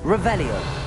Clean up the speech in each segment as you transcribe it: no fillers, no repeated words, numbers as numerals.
Revelio.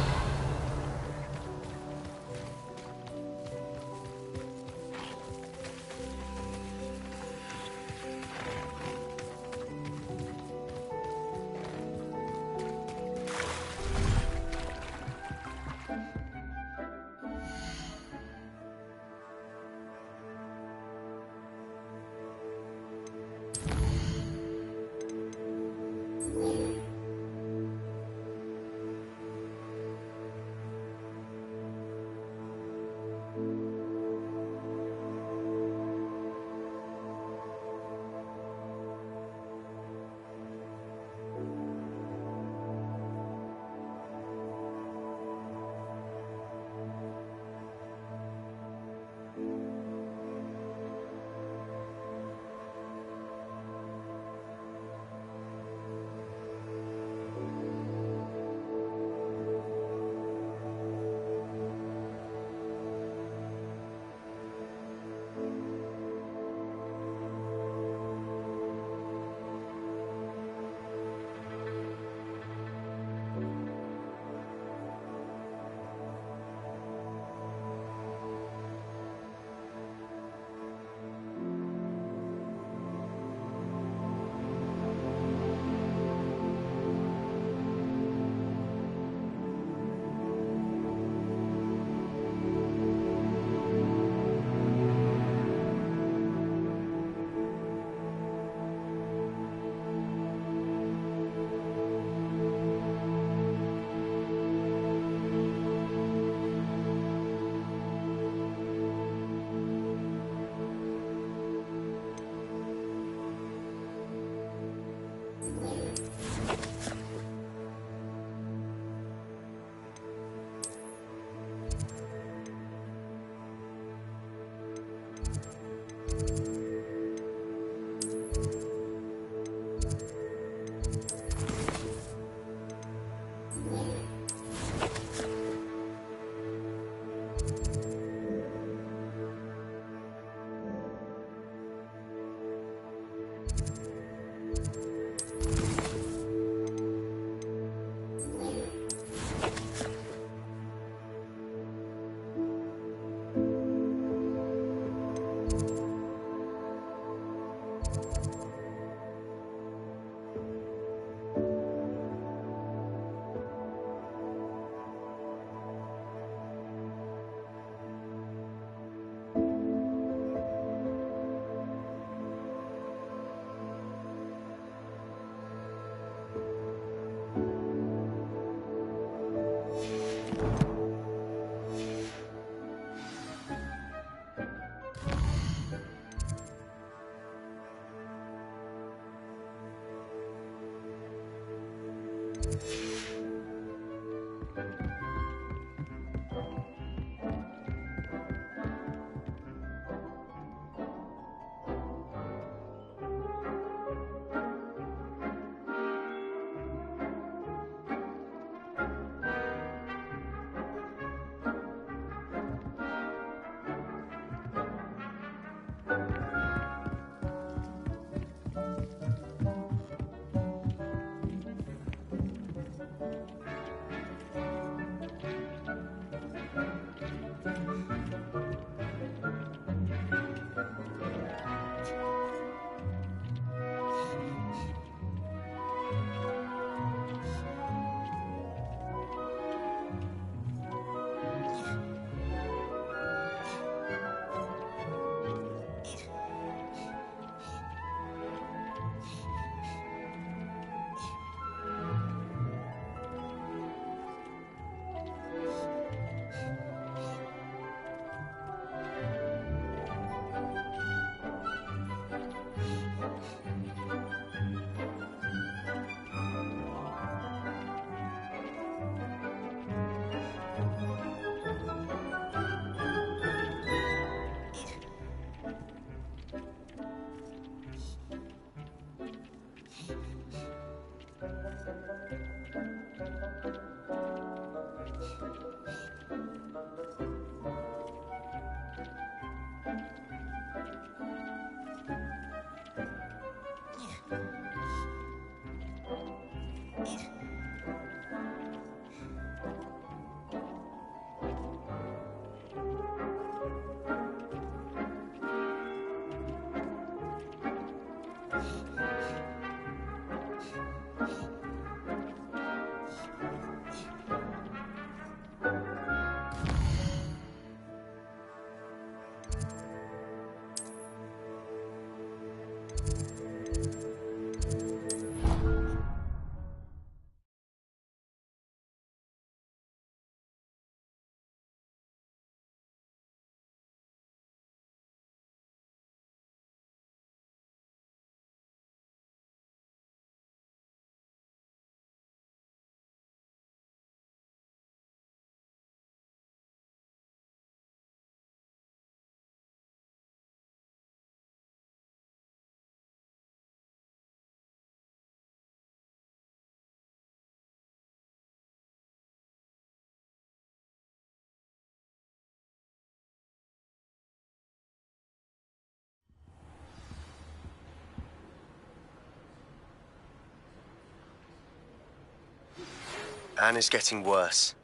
Anne is getting worse.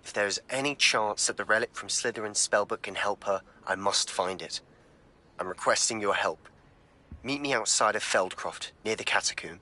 If there is any chance that the relic from Slytherin's spellbook can help her, I must find it. I'm requesting your help. Meet me outside of Feldcroft, near the catacomb.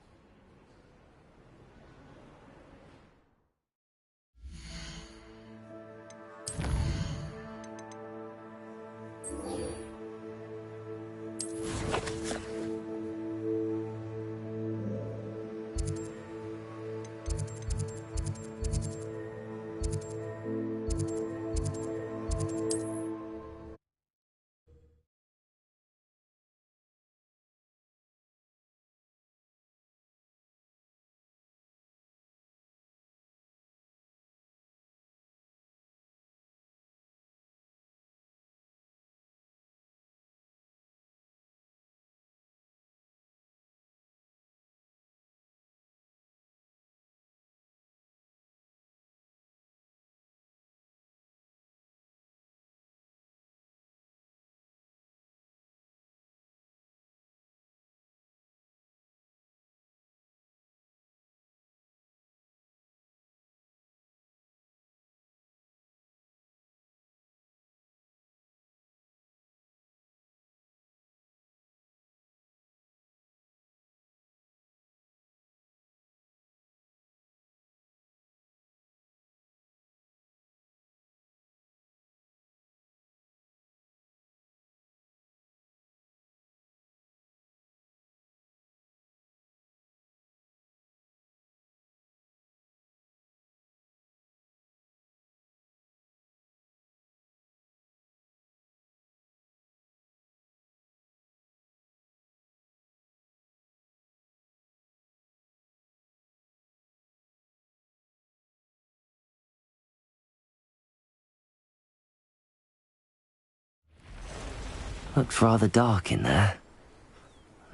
Looks rather dark in there.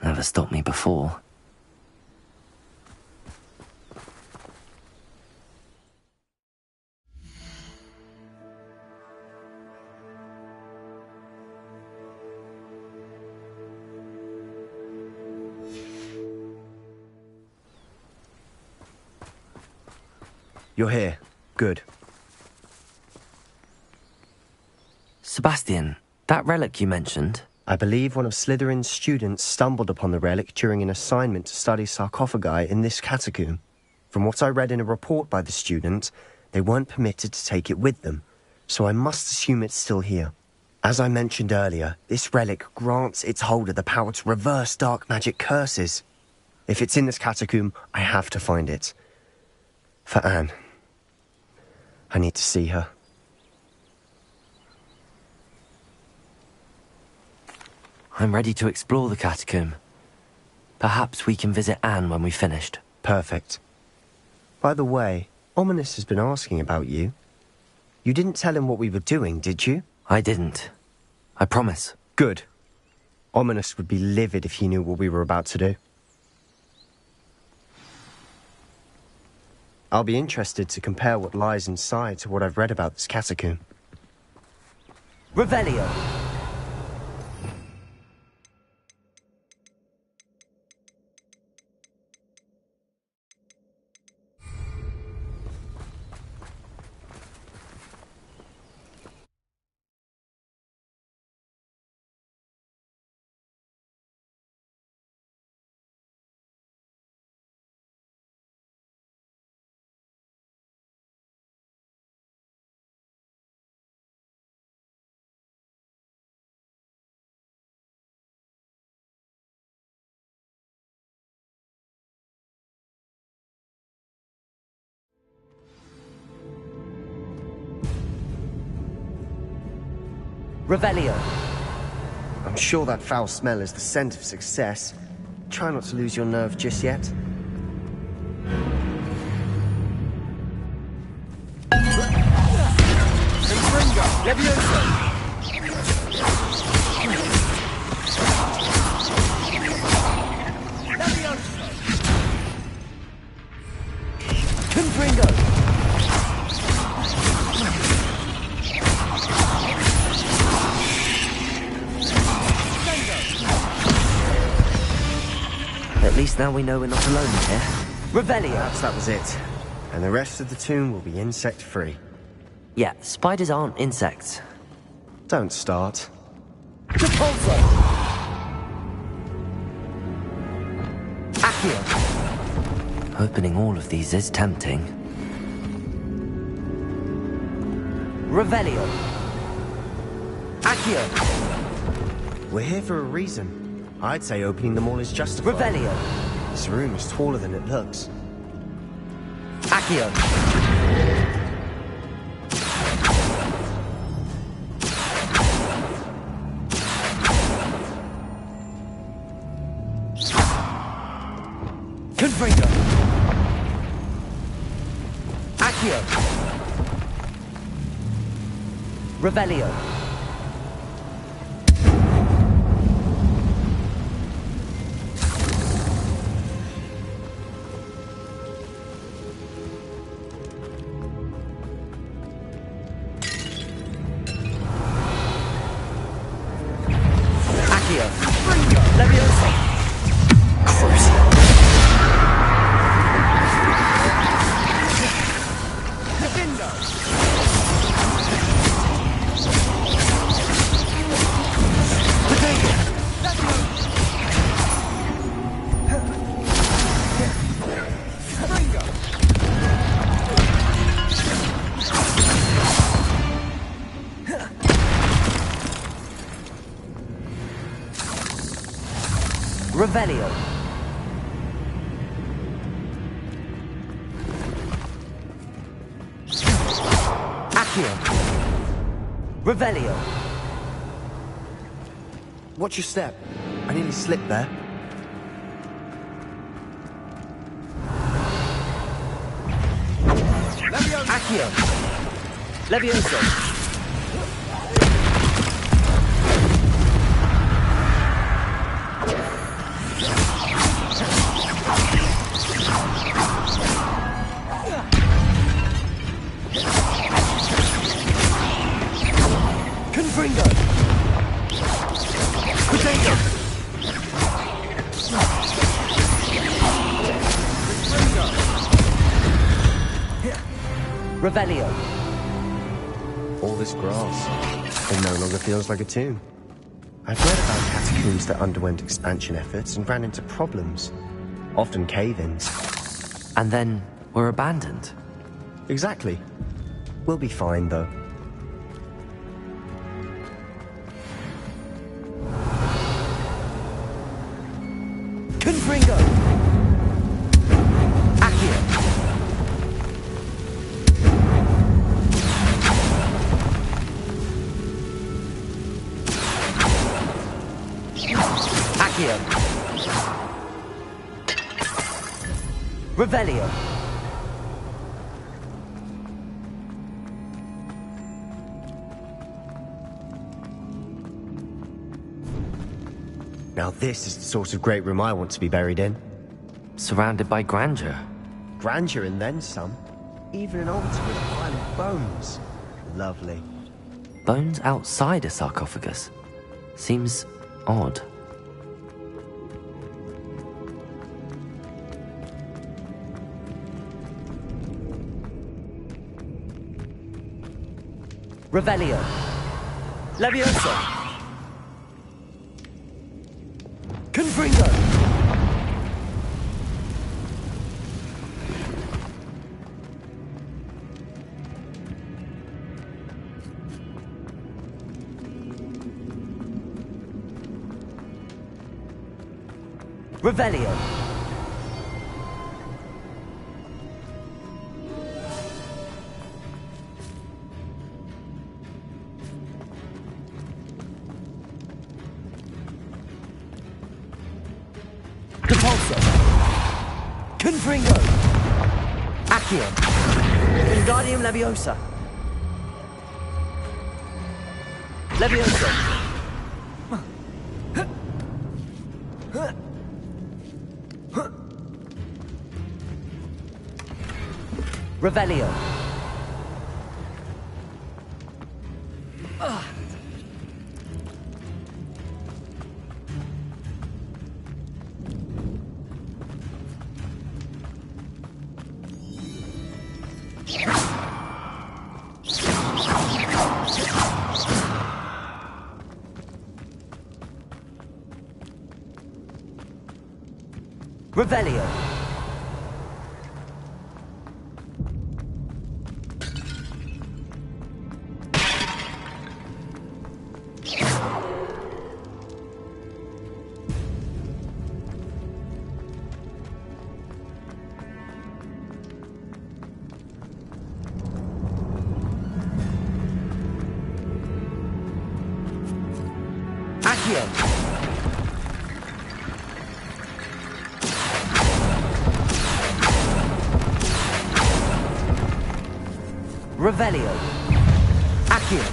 Never stopped me before. You're here. Good. Sebastian, that relic you mentioned? I believe one of Slytherin's students stumbled upon the relic during an assignment to study sarcophagi in this catacomb. From what I read in a report by the student, they weren't permitted to take it with them, so I must assume it's still here. As I mentioned earlier, this relic grants its holder the power to reverse dark magic curses. If it's in this catacomb, I have to find it. For Anne. I need to see her. I'm ready to explore the catacomb. Perhaps we can visit Anne when we've finished. Perfect. By the way, Ominous has been asking about you. You didn't tell him what we were doing, did you? I didn't. I promise. Good. Ominous would be livid if he knew what we were about to do. I'll be interested to compare what lies inside to what I've read about this catacomb. Revelio! Revelio. I'm sure that foul smell is the scent of success. Try not to lose your nerve just yet. At least now we know we're not alone here. Revelio! Perhaps that was it. And the rest of the tomb will be insect-free. Yeah, spiders aren't insects. Don't start. Repulsor! Accio! Opening all of these is tempting. Revelio! Accio! We're here for a reason. I'd say opening them all is justified. Revelio! This room is taller than it looks. Accio! Confringo! Accio! Revelio! Accio! Leviosa! Revelio. Accio. Revelio. Watch your step. I nearly slipped there. Accio. Levioso. Confringo! Potato! Revelio! All this grass. It no longer feels like a tomb. I've read about catacombs that underwent expansion efforts and ran into problems. Often cave-ins. And then were abandoned. Exactly. We'll be fine, though. Confringo! Accio! Accio! Revelio! Now this is the sort of great room I want to be buried in. Surrounded by grandeur. Grandeur and then some. Even an altar with a pile of bones. Lovely. Bones outside a sarcophagus. Seems odd. Revelio. Levioso. Confringo. Revelio. Repulsor. Confringo. Accio. Wingardium Leviosa. Leviosa. Revelio. Revelio. Accio. Revelio. Accio.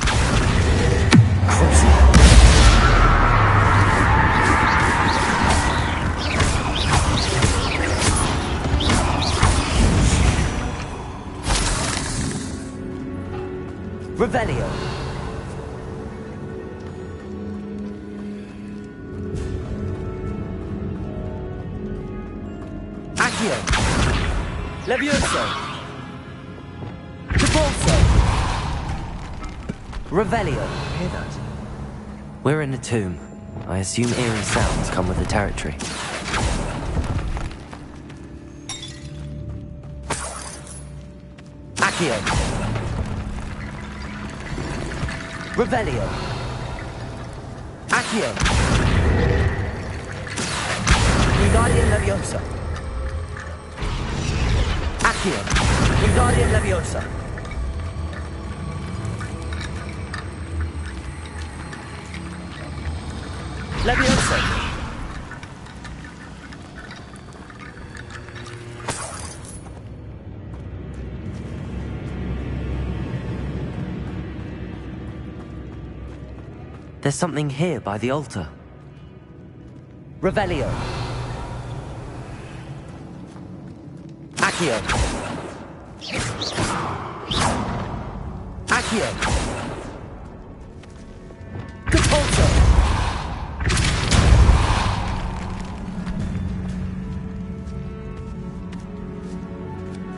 Revelio. Accio. Levioso. Repulso. Revelio. Hear that? We're in a tomb. I assume eerie sounds come with the territory. Accio. Revelio. Accio. Wingardium Leviosa. Accio. Wingardium Leviosa. Leviosa. There's something here by the altar. Revelio. Accio. Accio. Compulso.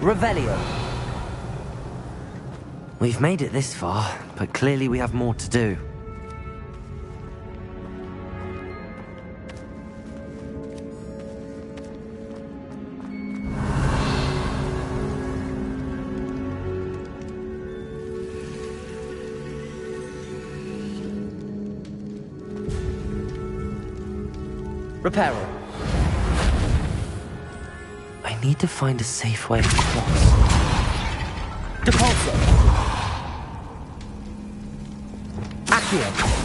Revelio. We've made it this far, but clearly we have more to do. Reparo. I need to find a safe way across. Depulso. Accio.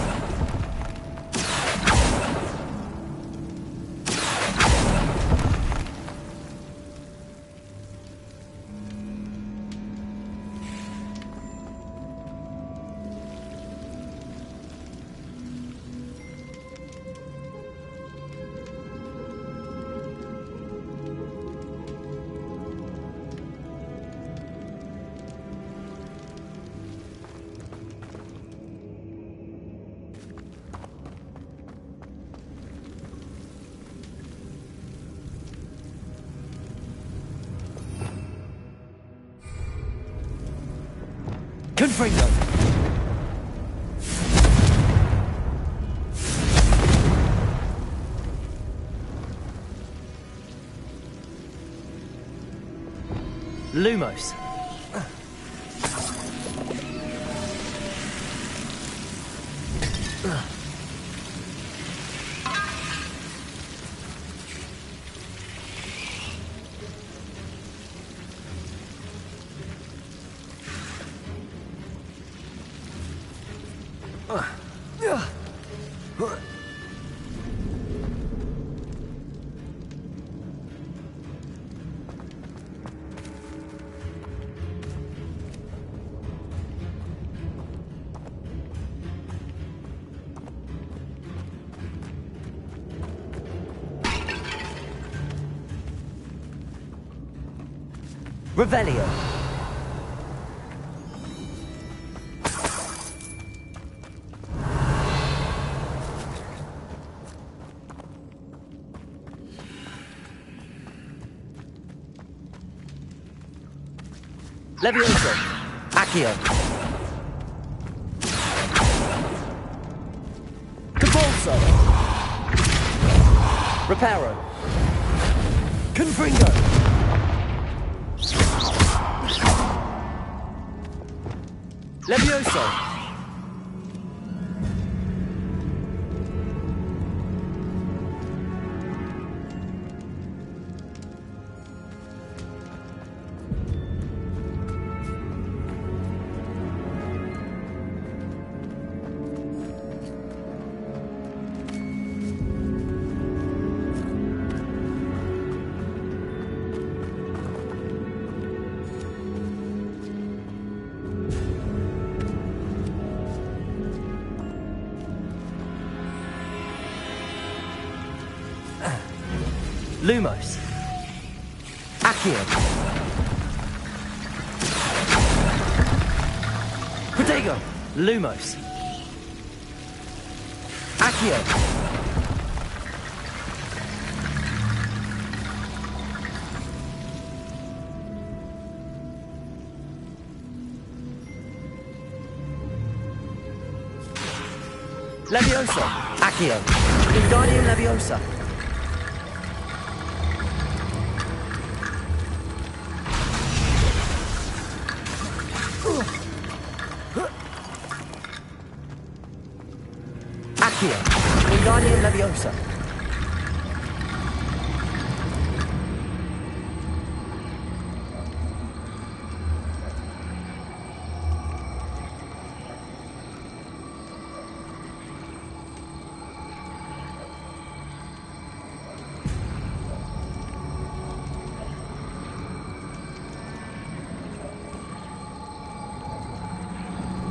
Confringo. Lumos. Revelio. Levioso. Accio. Compulso. Reparo. Confringo! Levioso! Lumos. Accio. Protego. Lumos. Accio. Leviosa. Accio. Wingardium Leviosa. Accio. Wingardium Leviosa.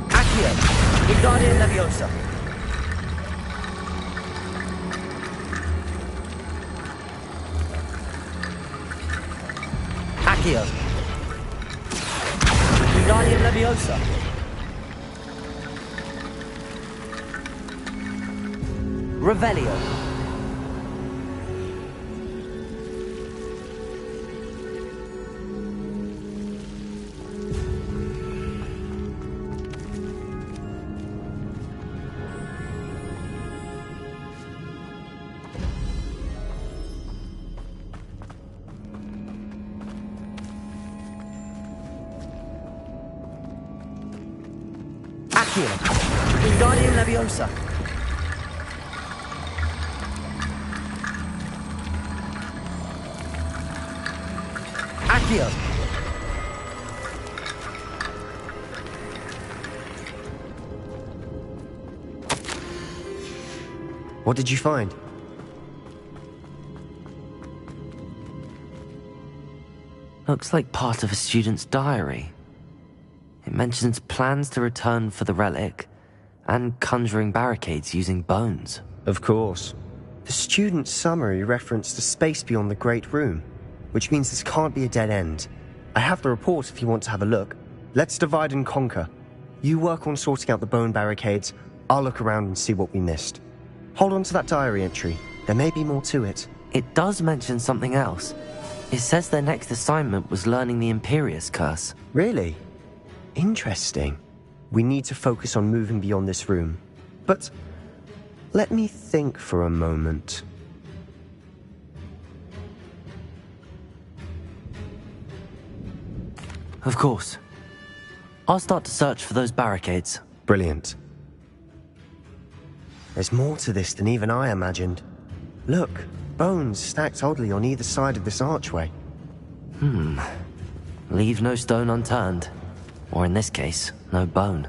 Accio. Wingardium Leviosa. Accio. Wingardium Leviosa. Revelio. Accio. Wingardium Leviosa. Accio. What did you find? Looks like part of a student's diary. It mentions plans to return for the relic and conjuring barricades using bones. Of course. The student's summary referenced a space beyond the Great Room, which means this can't be a dead end. I have the report if you want to have a look. Let's divide and conquer. You work on sorting out the bone barricades, I'll look around and see what we missed. Hold on to that diary entry. There may be more to it. It does mention something else. It says their next assignment was learning the Imperius Curse. Really? Interesting. We need to focus on moving beyond this room. But let me think for a moment. Of course. I'll start to search for those barricades. Brilliant. There's more to this than even I imagined. Look, bones stacked oddly on either side of this archway. Leave no stone unturned. Or in this case, no bone.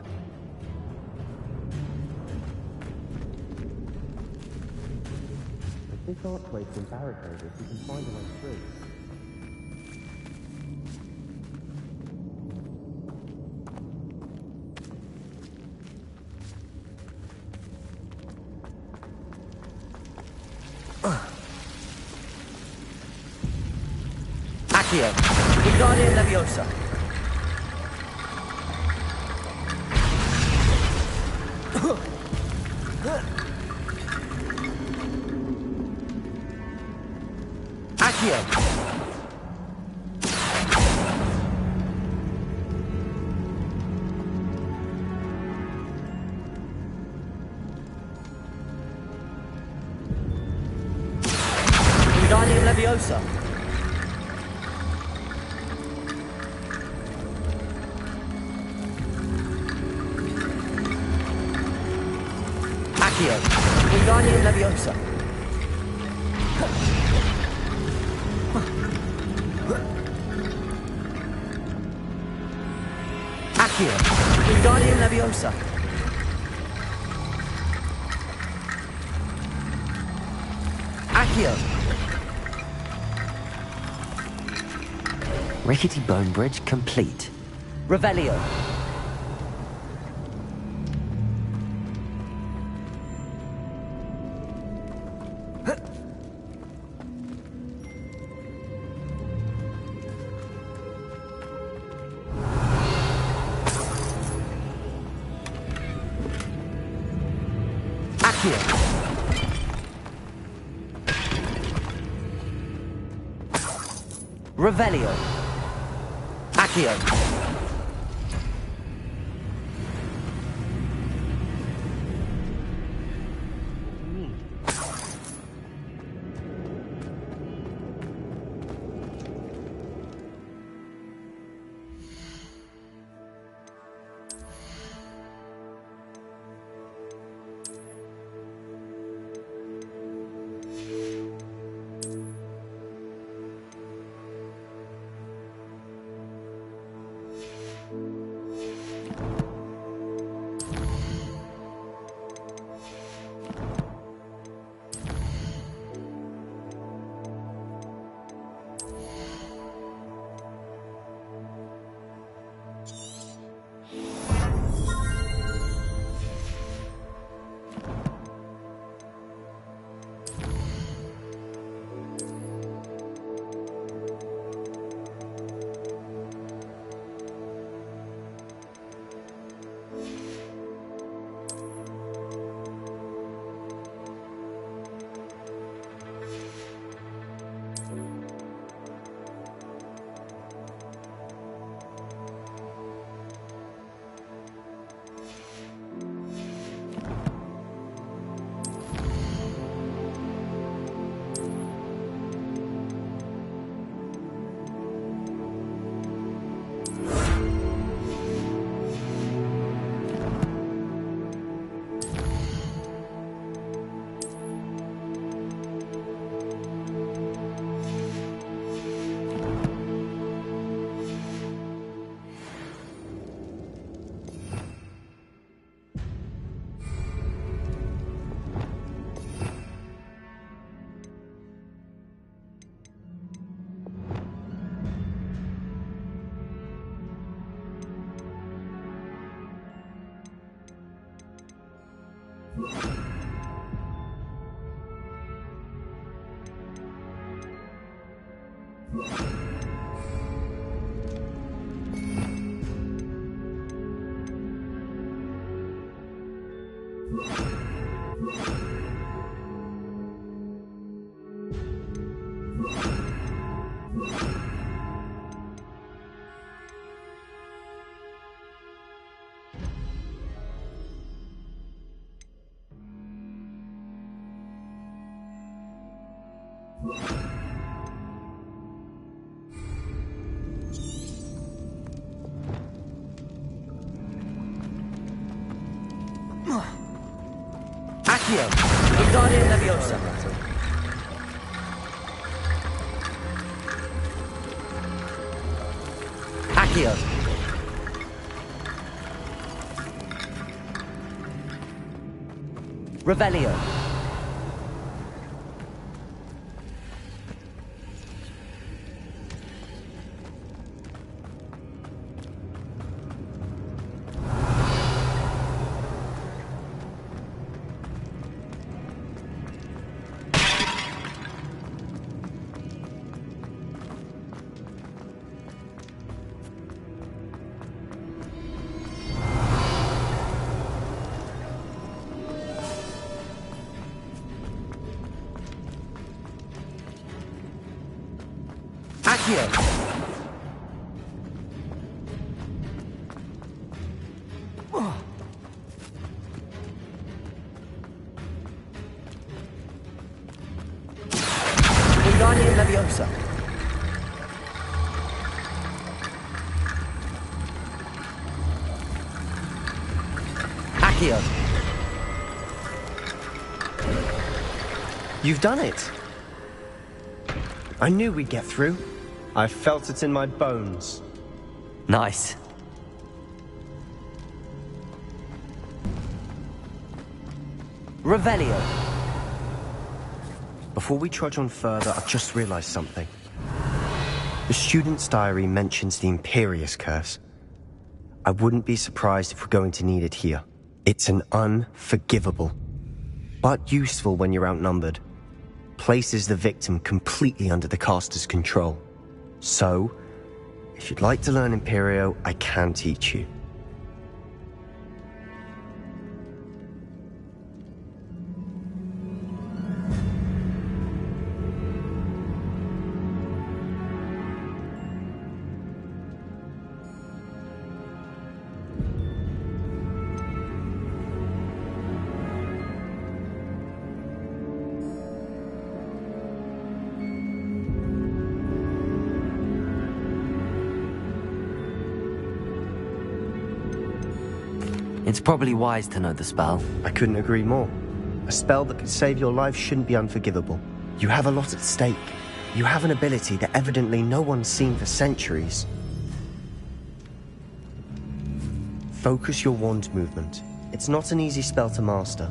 If this archway's been barricaded, we can find a way through. Accio. Wingardium Leviosa. Accio. Wingardium Leviosa. Accio. Wingardium Leviosa. Accio. Wingardium Leviosa. Accio. Rickety bone bridge complete. Revelio. Accio. Revelio. Accio. Accio. Wingardium Leviosa. Accio. Revelio. Accio. Wingardium Leviosa. Accio. You've done it! I knew we'd get through. I felt it in my bones. Nice. Revelio. Before we trudge on further, I've just realized something. The student's diary mentions the Imperious Curse. I wouldn't be surprised if we're going to need it here. It's an unforgivable, but useful when you're outnumbered. Places the victim completely under the caster's control. So, if you'd like to learn Imperio, I can teach you. It's probably wise to know the spell. I couldn't agree more. A spell that could save your life shouldn't be unforgivable. You have a lot at stake. You have an ability that evidently no one's seen for centuries. Focus your wand movement. It's not an easy spell to master.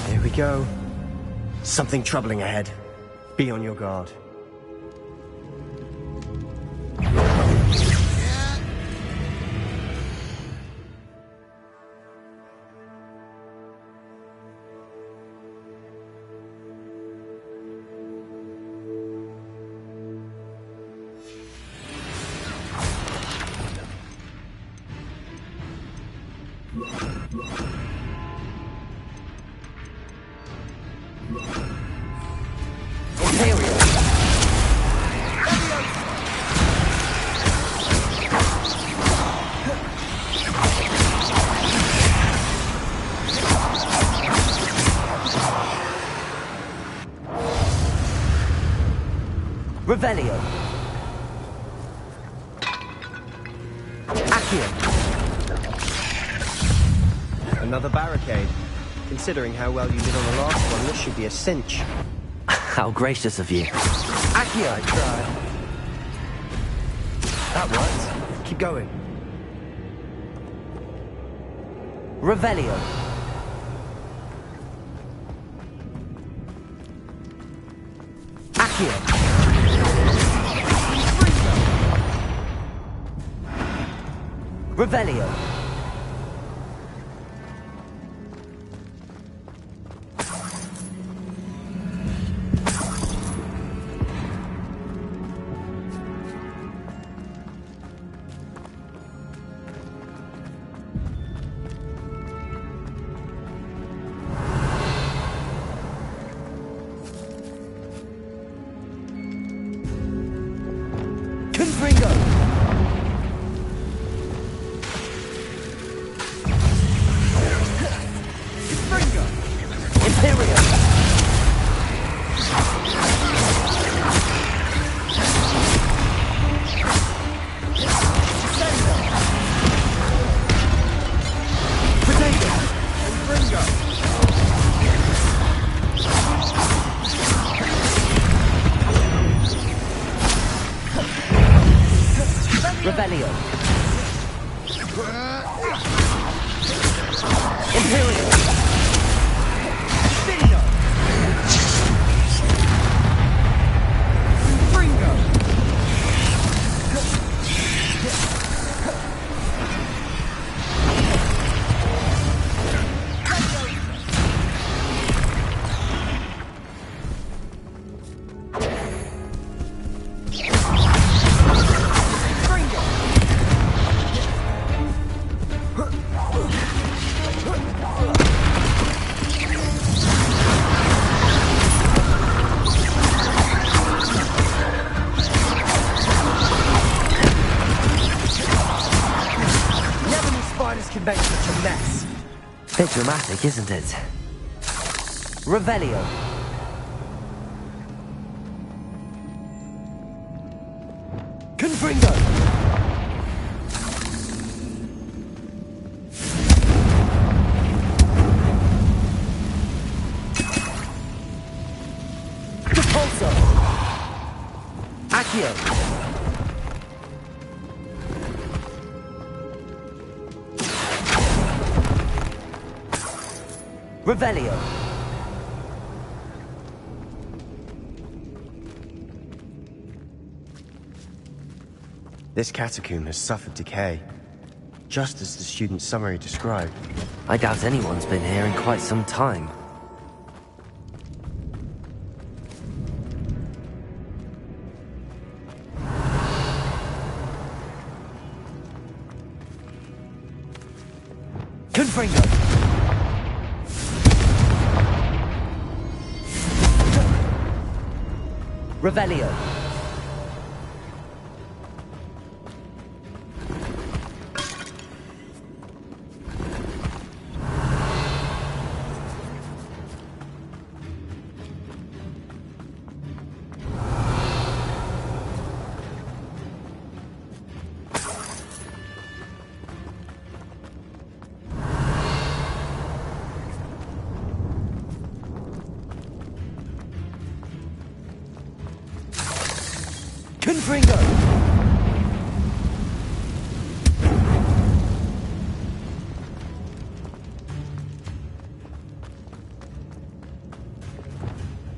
Here we go. Something troubling ahead. Be on your guard. Revelio. Accio. Another barricade. Considering how well you did on the last one, this should be a cinch. How gracious of you. Accio. I tried. That worked. Keep going. Revelio. Accio. Revelio. Confringo. Imperium! Potato! Impringo! Revelio! Imperium! Can make such a mess. Bit dramatic, isn't it? Revelio. Confringo! Repulsor! Accio! Revelio! This catacomb has suffered decay, just as the student's summary described. I doubt anyone's been here in quite some time. Confringo! Revelio! Confringo!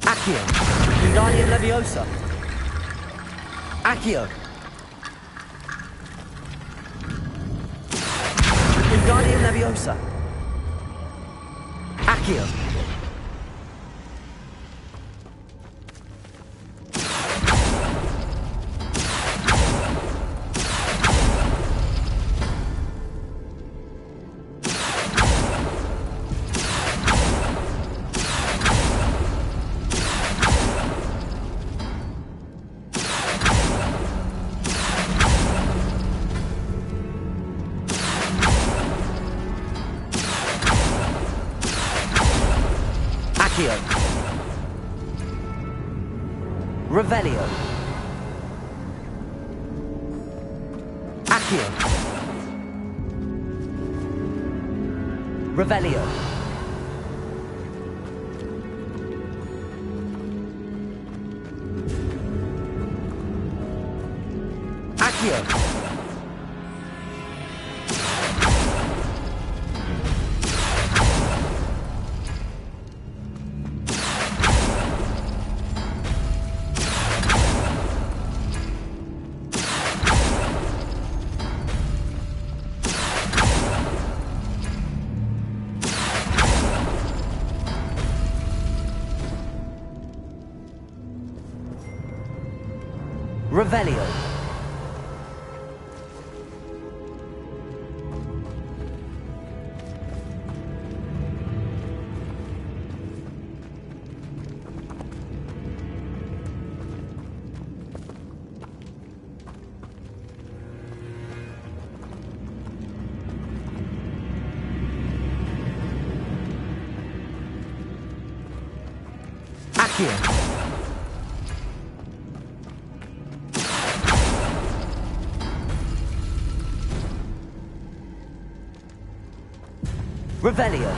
Accio! Wingardium Leviosa! Accio! Wingardium Leviosa! Accio! Accio! Revelio! Accio! Revelio! Accio! Revelio! Accio! Revelio!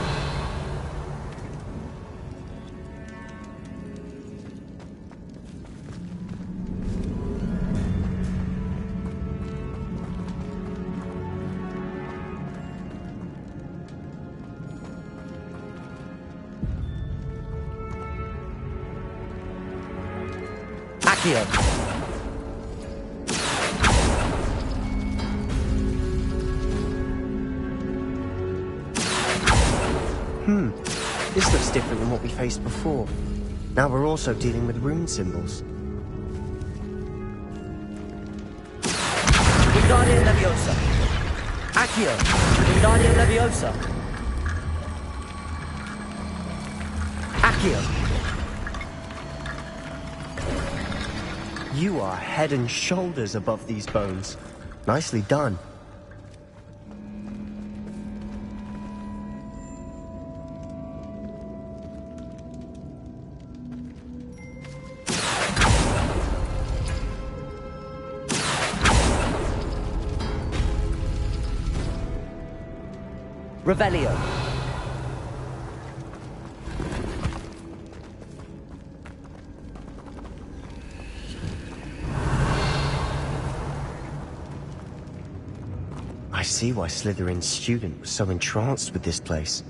Accio! This looks different than what we faced before. Now we're also dealing with rune symbols. Wingardium Leviosa! Accio! Wingardium Leviosa! Accio! You are head and shoulders above these bones. Nicely done. Revelio. I see why Slytherin's student was so entranced with this place.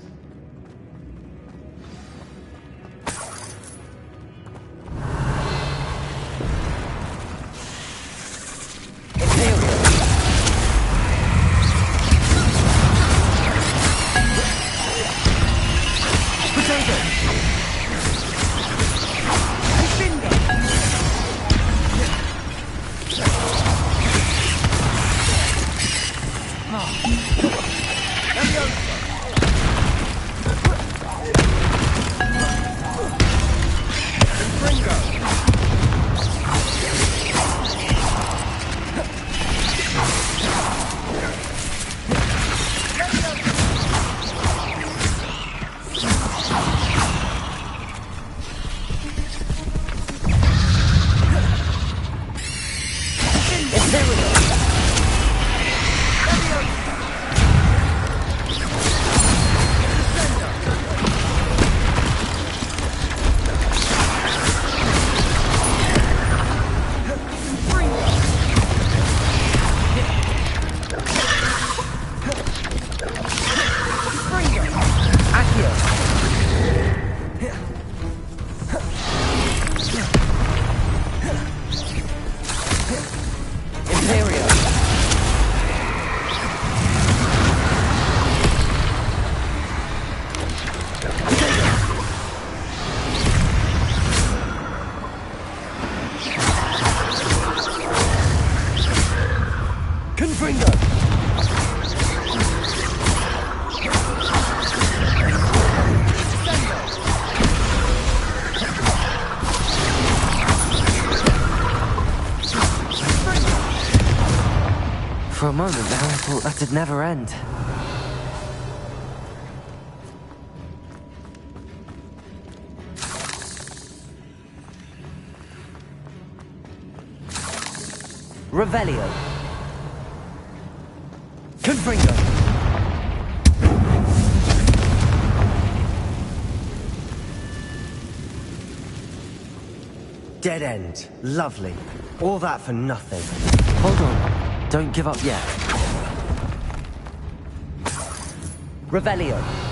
For a moment there, I thought that'd never end. Revelio. Confringo. Dead end. Lovely. All that for nothing. Hold on. Don't give up yet. Revelio.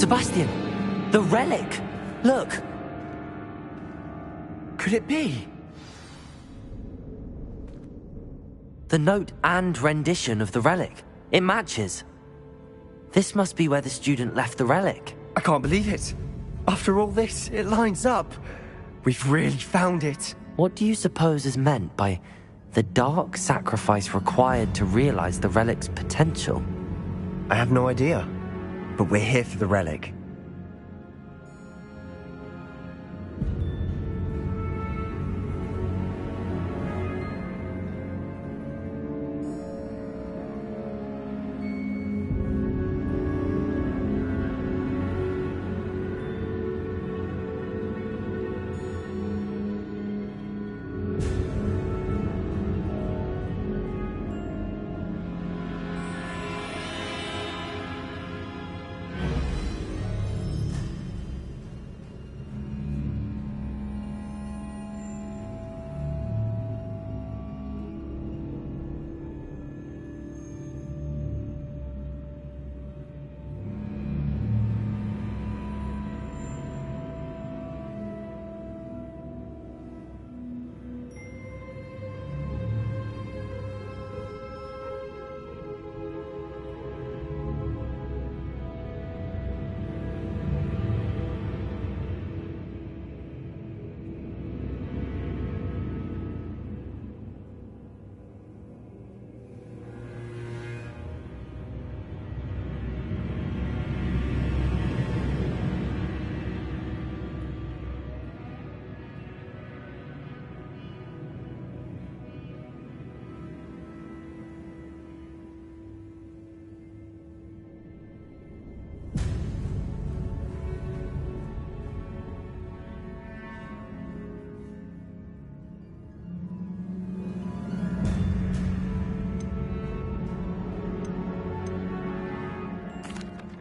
Sebastian! The relic! Look! Could it be? The note and rendition of the relic. It matches. This must be where the student left the relic. I can't believe it. After all this, it lines up. We've really found it. What do you suppose is meant by the dark sacrifice required to realize the relic's potential? I have no idea. But we're here for the relic.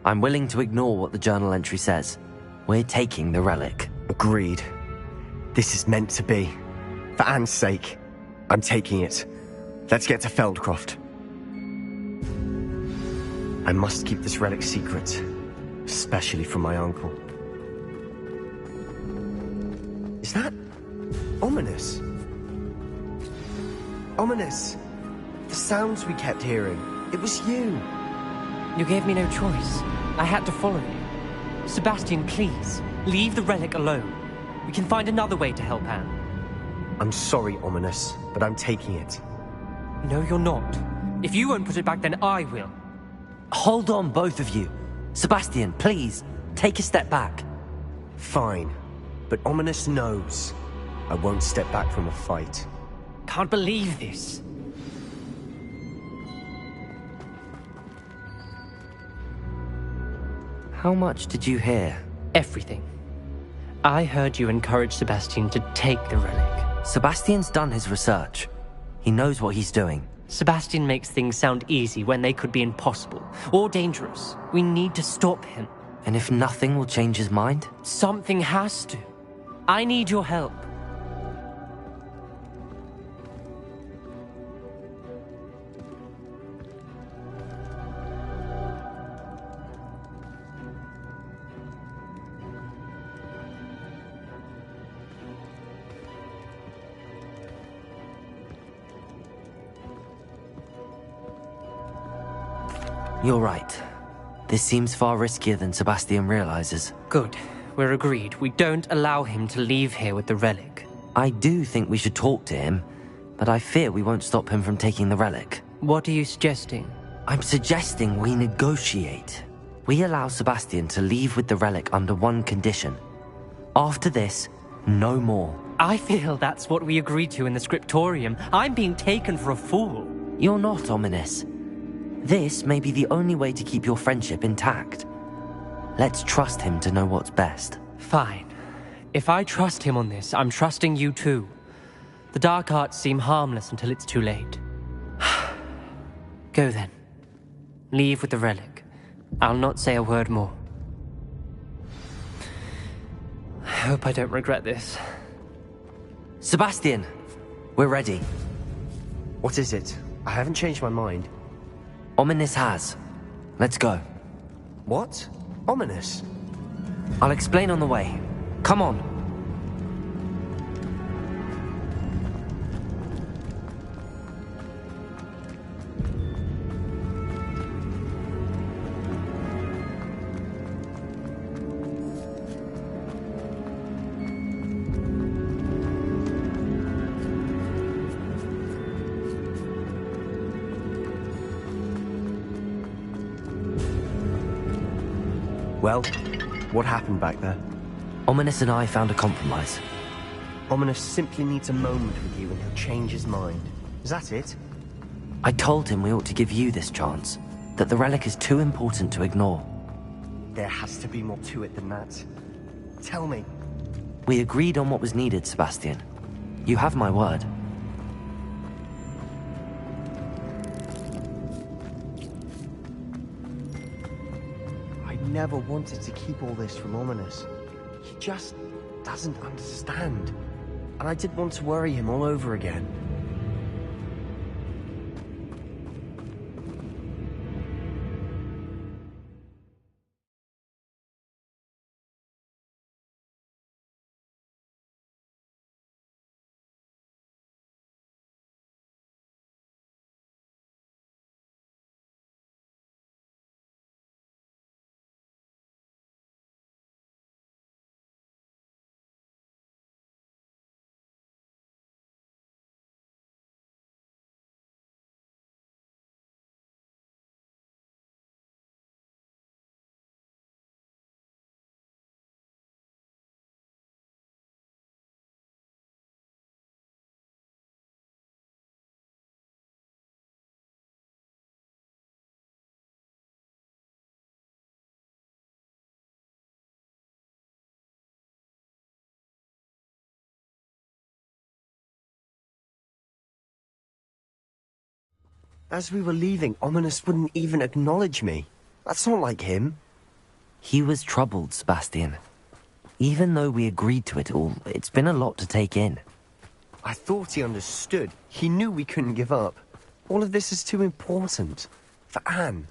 I'm willing to ignore what the journal entry says. We're taking the relic. Agreed. This is meant to be. For Anne's sake, I'm taking it. Let's get to Feldcroft. I must keep this relic secret, especially from my uncle. Is that ominous? Ominous! The sounds we kept hearing. It was you. You gave me no choice. I had to follow you. Sebastian, please, leave the relic alone. We can find another way to help Anne. I'm sorry, Ominous, but I'm taking it. No, you're not. If you won't put it back, then I will. Hold on, both of you. Sebastian, please, take a step back. Fine, but Ominous knows I won't step back from a fight. Can't believe this. How much did you hear? Everything. I heard you encourage Sebastian to take the relic. Sebastian's done his research. He knows what he's doing. Sebastian makes things sound easy when they could be impossible or dangerous. We need to stop him. And if nothing will change his mind? Something has to. I need your help. You're right. This seems far riskier than Sebastian realizes. Good. We're agreed. We don't allow him to leave here with the relic. I do think we should talk to him, but I fear we won't stop him from taking the relic. What are you suggesting? I'm suggesting we negotiate. We allow Sebastian to leave with the relic under one condition. After this, no more. I feel that's what we agreed to in the scriptorium. I'm being taken for a fool. You're not, Ominous. This may be the only way to keep your friendship intact. Let's trust him to know what's best. Fine. If I trust him on this, I'm trusting you too. The dark arts seem harmless until it's too late. Go then. Leave with the relic. I'll not say a word more. I hope I don't regret this. Sebastian! We're ready. What is it? I haven't changed my mind. Ominous has. Let's go. What? Ominous? I'll explain on the way. Come on. Well, what happened back there? Ominous and I found a compromise. Ominous simply needs a moment with you and he'll change his mind. Is that it? I told him we ought to give you this chance, that the relic is too important to ignore. There has to be more to it than that. Tell me. We agreed on what was needed, Sebastian. You have my word. I never wanted to keep all this from Ominous. He just doesn't understand. And I didn't want to worry him all over again. As we were leaving, Ominous wouldn't even acknowledge me. That's not like him. He was troubled, Sebastian. Even though we agreed to it all, it's been a lot to take in. I thought he understood. He knew we couldn't give up. All of this is too important. For Anne.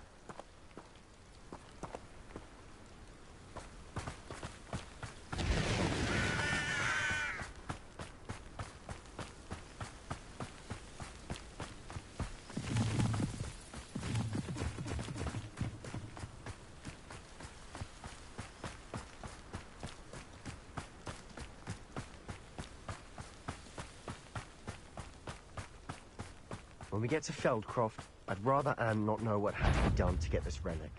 When we get to Feldcroft, I'd rather Anne not know what had to be done to get this relic.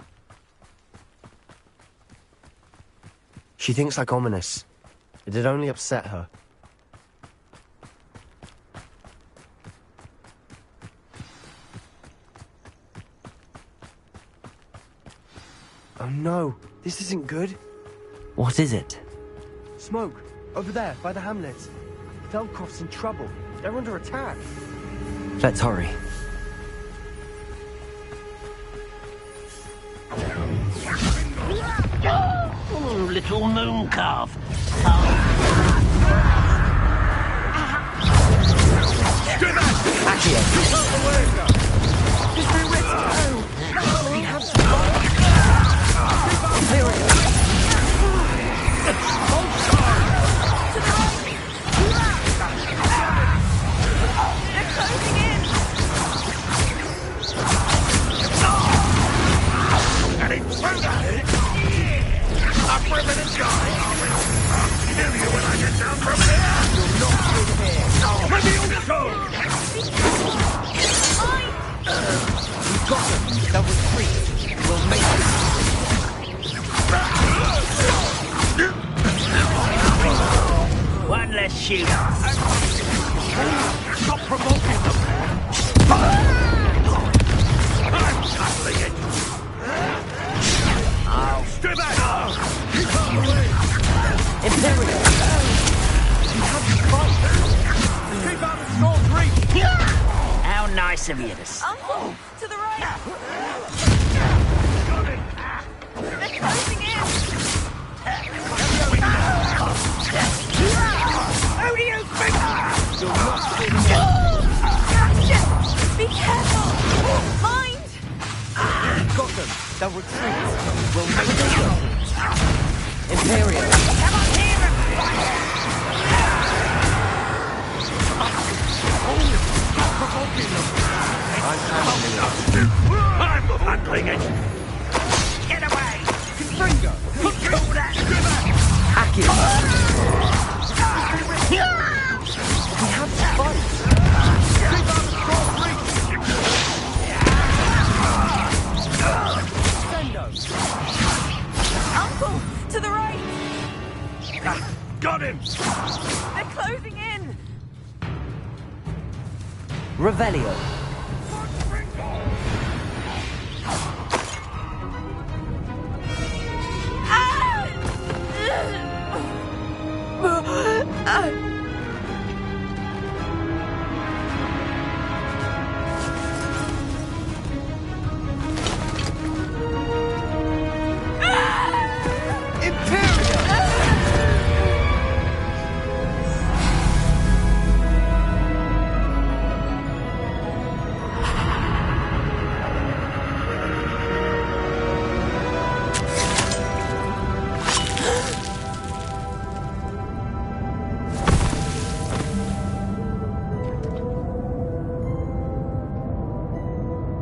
She thinks like ominous. It'd only upset her. Oh no, this isn't good. What is it? Smoke, over there, by the hamlet. Feldcroft's in trouble. They're under attack. Let's hurry. Oh, little moon calf. One less shooter. Stop provoking them. I'm tackling it. Oh, stay back. Imperial! You have to fight! Keep out of strong reach! How nice of you to say. Uncle, to the right! They're closing in! Who do you think? Gotcha! Be careful! Mind! Got them! They'll retreat! We'll make them go! Imperial! Come on here and Stop provoking them! I'm handling it. Get away! Confringo! Control that! Hack it! We have to fight! Keep out of strong reach! Sendo! Uncle, to the right! Got him! They're closing in! Revelio.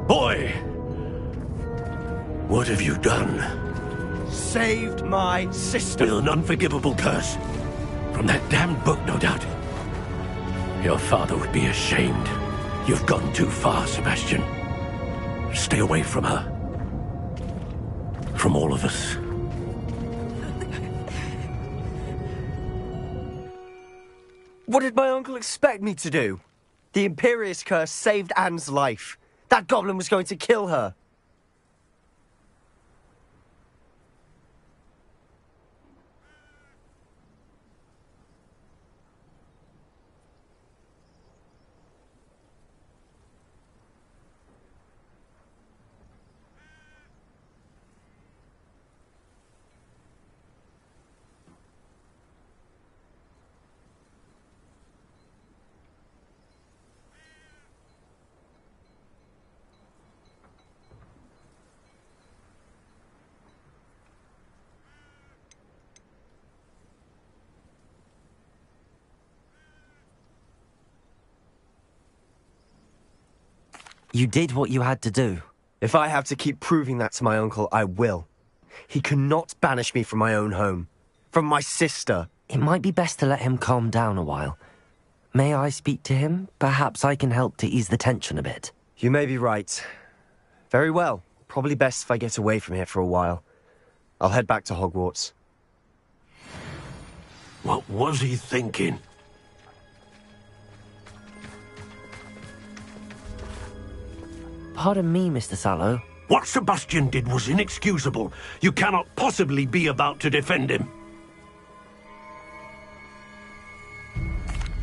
Boy! What have you done? Saved my sister. With an unforgivable curse. From that damned book, no doubt. Your father would be ashamed. You've gone too far, Sebastian. Stay away from her. From all of us. What did my uncle expect me to do? The Imperious curse saved Anne's life. That goblin was going to kill her. You did what you had to do. If I have to keep proving that to my uncle, I will. He cannot banish me from my own home. From my sister. It might be best to let him calm down a while. May I speak to him? Perhaps I can help to ease the tension a bit. You may be right. Very well. Probably best if I get away from here for a while. I'll head back to Hogwarts. What was he thinking? Pardon me, Mr. Sallow. What Sebastian did was inexcusable. You cannot possibly be about to defend him.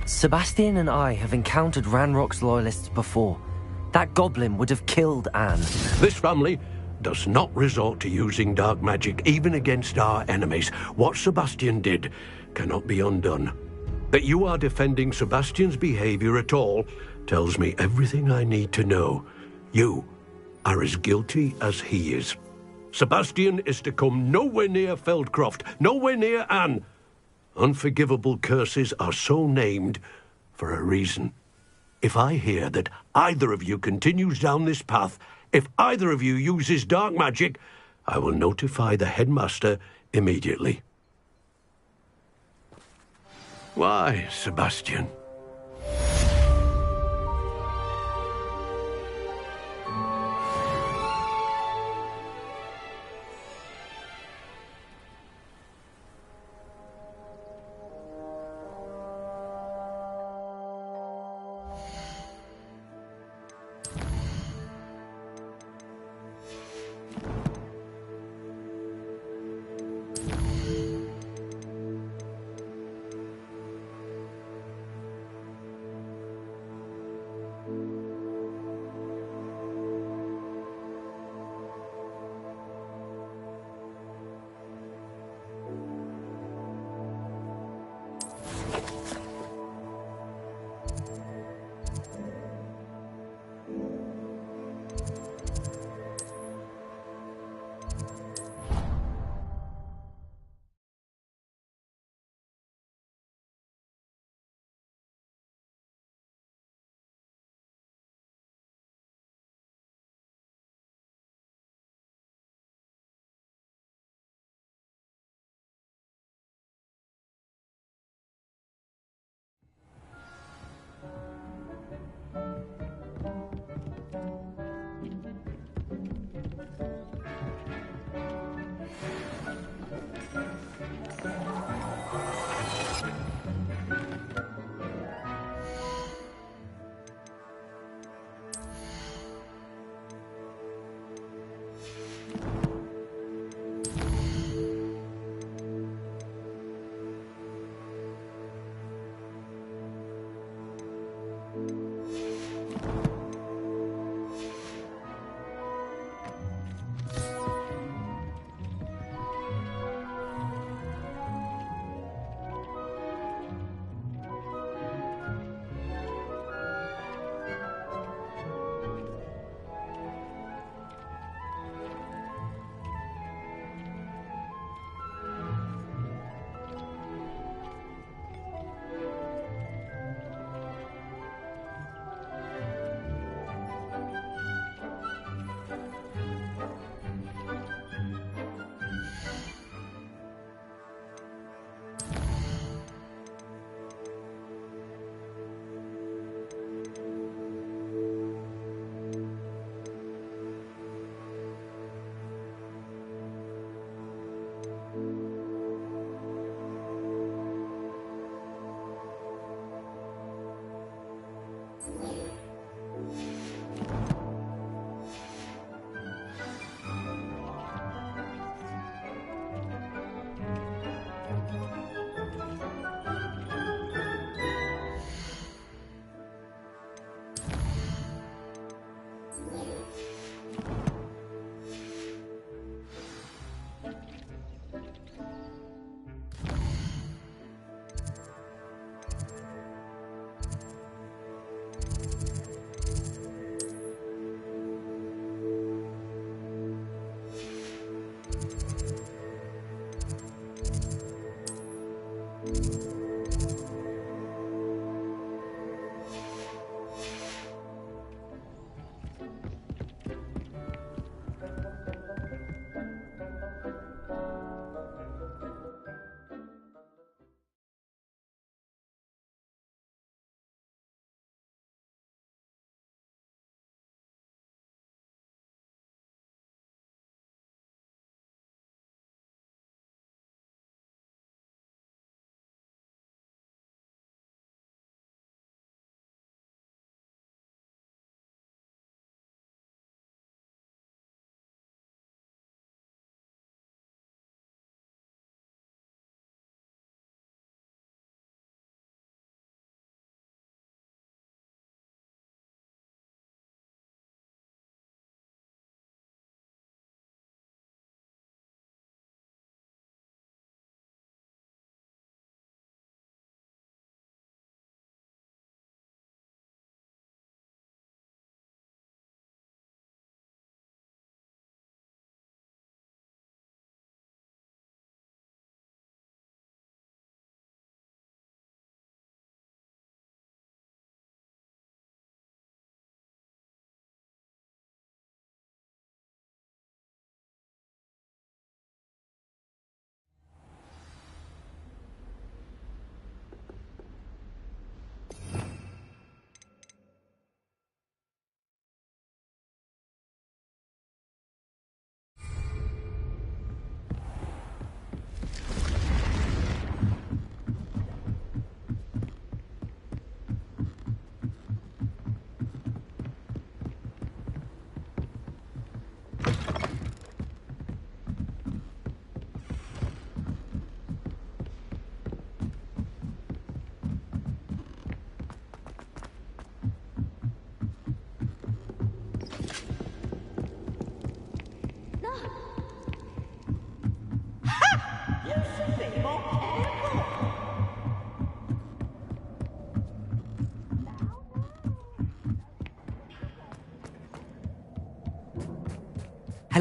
Sebastian and I have encountered Ranrock's loyalists before. That goblin would have killed Anne. This family does not resort to using dark magic even against our enemies. What Sebastian did cannot be undone. That you are defending Sebastian's behavior at all tells me everything I need to know. You are as guilty as he is. Sebastian is to come nowhere near Feldcroft, nowhere near Anne. Unforgivable curses are so named for a reason. If I hear that either of you continues down this path, if either of you uses dark magic, I will notify the headmaster immediately. Why, Sebastian?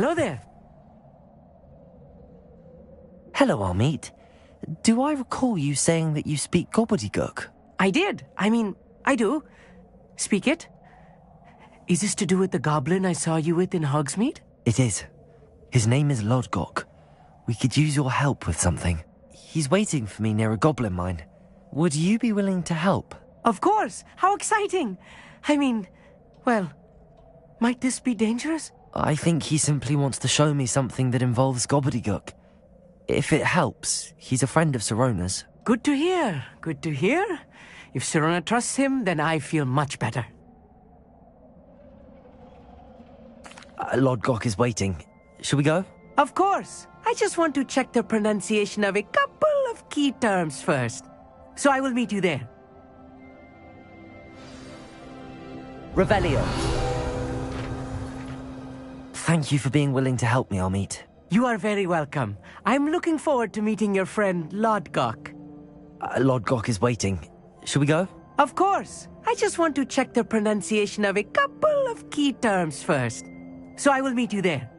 Hello there. Hello, Amit. Do I recall you saying that you speak gobbledygook? I did. I do. Speak it. Is this to do with the goblin I saw you with in Hogsmeade? It is. His name is Lodgok. We could use your help with something. He's waiting for me near a goblin mine. Would you be willing to help? Of course. How exciting. Well, might this be dangerous? I think he simply wants to show me something that involves gobbledygook. If it helps, he's a friend of Sirona's. Good to hear. Good to hear. If Sirona trusts him, then I feel much better. Lodgok is waiting. Shall we go? Of course. I just want to check the pronunciation of a couple of key terms first. So I will meet you there. Revelio. Thank you for being willing to help me, Amit. You are very welcome. I'm looking forward to meeting your friend, Lodgok. Lodgok is waiting. Shall we go? Of course. I just want to check the pronunciation of a couple of key terms first. So I will meet you there.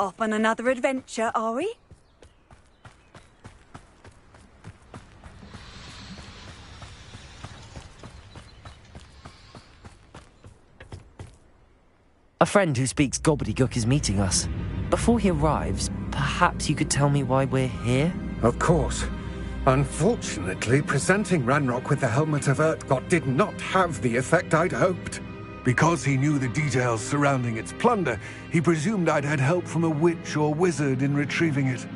Off on another adventure, are we? A friend who speaks gobbledygook is meeting us. Before he arrives, perhaps you could tell me why we're here? Of course. Unfortunately, presenting Ranrock with the Helmet of Urtkot did not have the effect I'd hoped. Because he knew the details surrounding its plunder, he presumed I'd had help from a witch or wizard in retrieving it.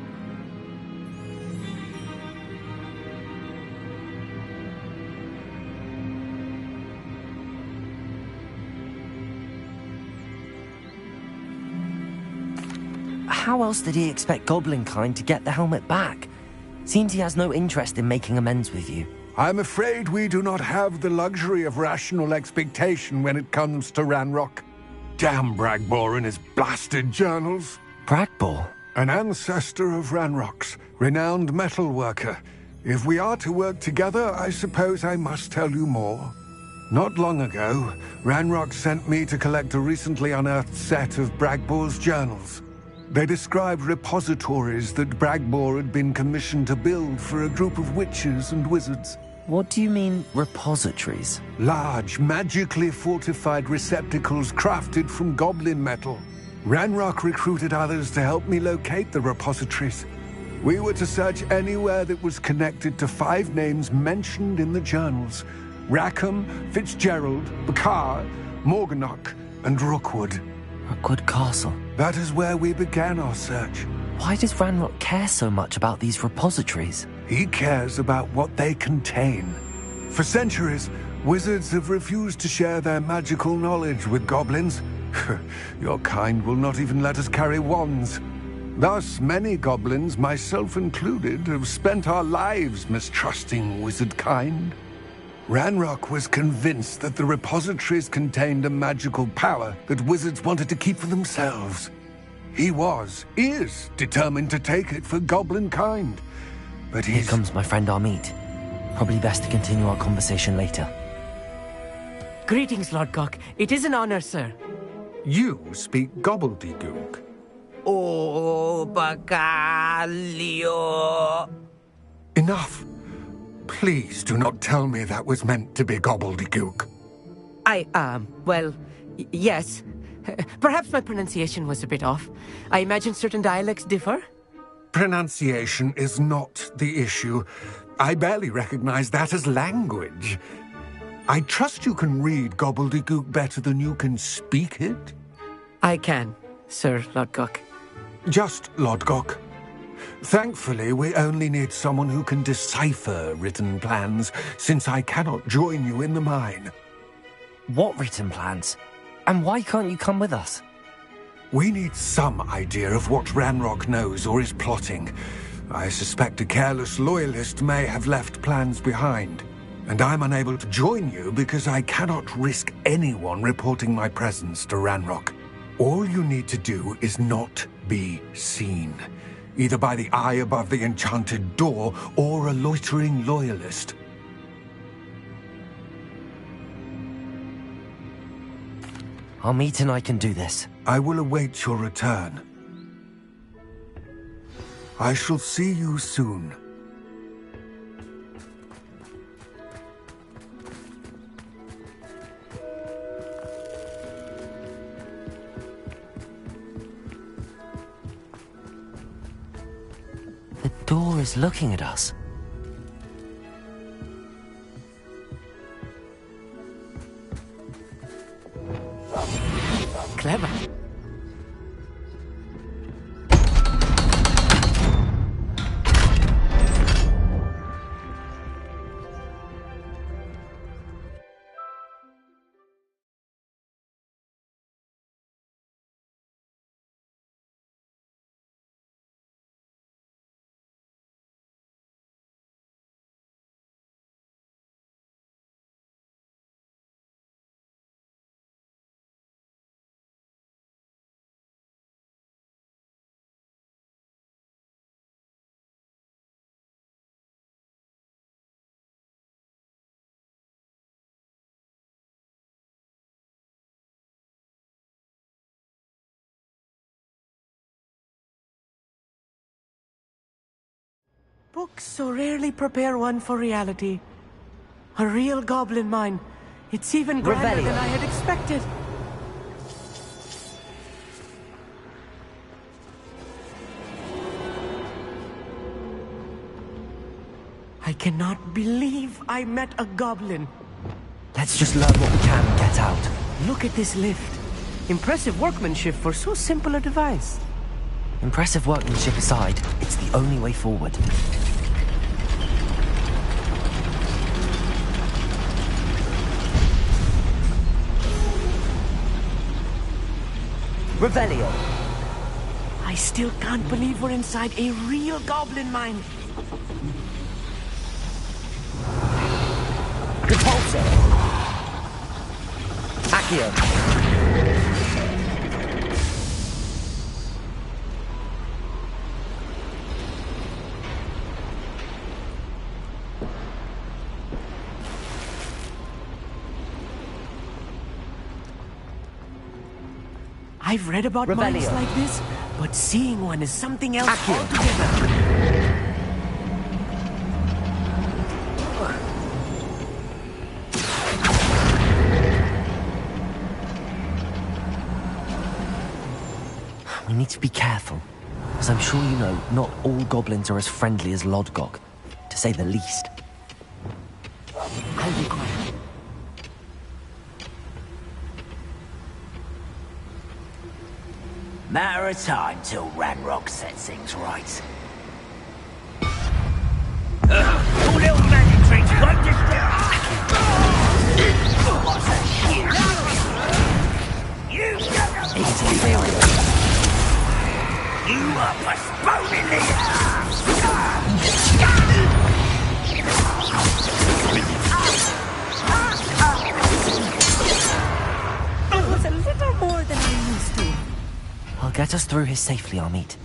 How else did he expect Goblinkind to get the helmet back? Seems he has no interest in making amends with you. I'm afraid we do not have the luxury of rational expectation when it comes to Ranrock. Damn Bragbor and his blasted journals. Bragbor? An ancestor of Ranrock's, renowned metalworker. If we are to work together, I suppose I must tell you more. Not long ago, Ranrock sent me to collect a recently unearthed set of Bragbor's journals. They described repositories that Bragbor had been commissioned to build for a group of witches and wizards. What do you mean, repositories? Large, magically fortified receptacles crafted from goblin metal. Ranrock recruited others to help me locate the repositories. We were to search anywhere that was connected to 5 names mentioned in the journals: Rackham, Fitzgerald, Bakar, Morganach, and Rookwood. Rookwood Castle. That is where we began our search. Why does Ranrock care so much about these repositories? He cares about what they contain. For centuries, wizards have refused to share their magical knowledge with goblins. Your kind will not even let us carry wands. Thus, many goblins, myself included, have spent our lives mistrusting wizard kind. Ranrock was convinced that the repositories contained a magical power that wizards wanted to keep for themselves. He is determined to take it for goblin kind. But Here comes my friend Amit. Probably best to continue our conversation later. Greetings, Lord Gok. It is an honor, sir. You speak gobbledygook. Oh, Bacalio. Enough. Please do not tell me that was meant to be gobbledygook. Well, yes. Perhaps my pronunciation was a bit off. I imagine certain dialects differ? Pronunciation is not the issue. I barely recognize that as language. I trust you can read gobbledygook better than you can speak it? I can, Sir Lord Gok. Just Lord Gok. Thankfully, we only need someone who can decipher written plans, since I cannot join you in the mine. What written plans? And why can't you come with us? We need some idea of what Ranrock knows or is plotting. I suspect a careless loyalist may have left plans behind. And I'm unable to join you because I cannot risk anyone reporting my presence to Ranrock. All you need to do is not be seen, either by the eye above the enchanted door or a loitering loyalist. Amit and I can do this. I will await your return. I shall see you soon. The door is looking at us. Clever. Books so rarely prepare one for reality. A real goblin mine. It's even grander than I had expected. I cannot believe I met a goblin. Let's just learn what we can and get out. Look at this lift. Impressive workmanship for so simple a device. Impressive workmanship aside, it's the only way forward. Revelio. I still can't believe we're inside a real goblin mine. Repulsor. Accio. I've read about mines Revelio. like this, but seeing one is something else altogether. We need to be careful. As I'm sure you know, not all goblins are as friendly as Lodgok, to say the least. I'll be quiet. Matter of time till Ranrock sets things right. Your little magic tricks won't destroy. What's that shit? You are postponing this. get us through here safely, Amit.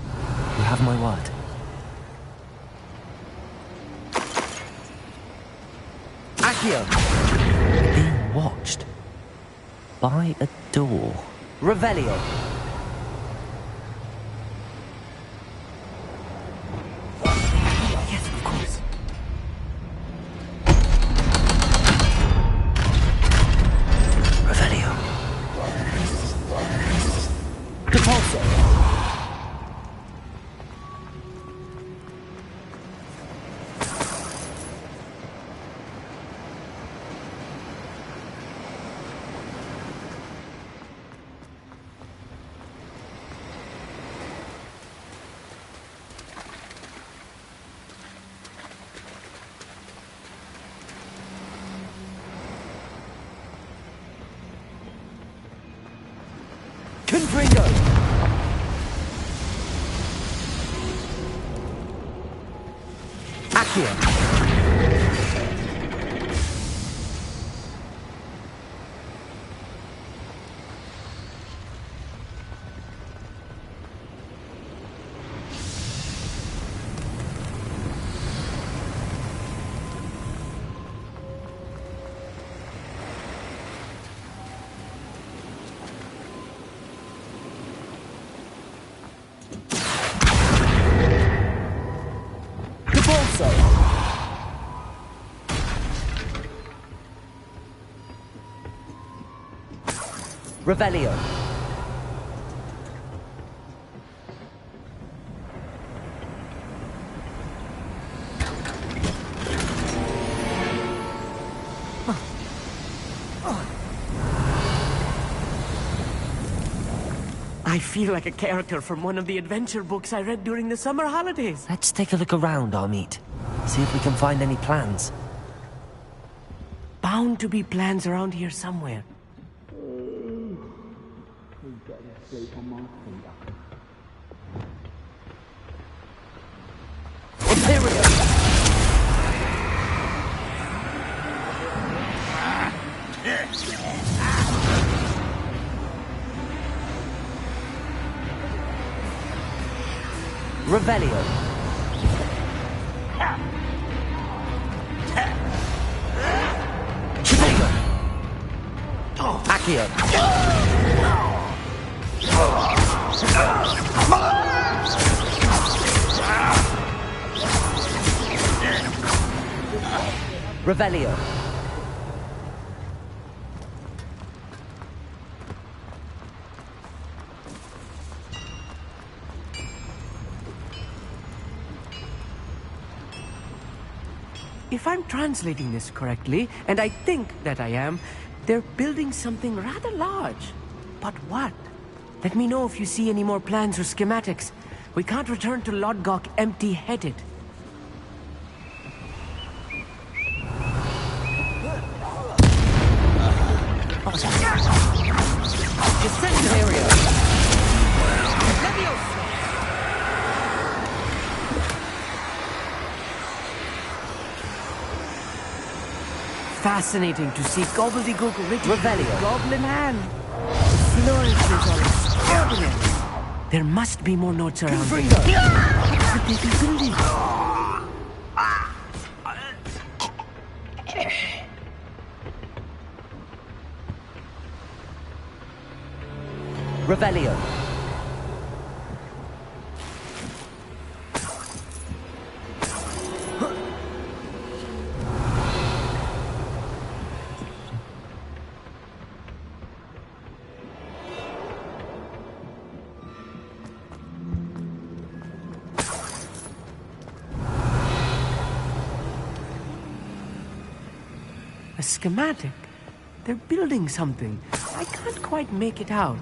You have my word. Accio! Being watched. By a door. Revelio! Yes, of course. Revelio. Depulso! Confringo! Accio! Revelio. I feel like a character from one of the adventure books I read during the summer holidays. Let's take a look around, Amit. See if we can find any plans. Bound to be plans around here somewhere. Revelio. Accio. Revelio. If I'm translating this correctly, and I think that I am, they're building something rather large. But what? Let me know if you see any more plans or schematics. We can't return to Lodgok empty-headed. Descend area. Fascinating to see gobbledygook written Revelio. goblin hand. Flourishes are extraordinary. There must be more notes around here. What could they be building? Revelio. A schematic. They're building something. I can't quite make it out.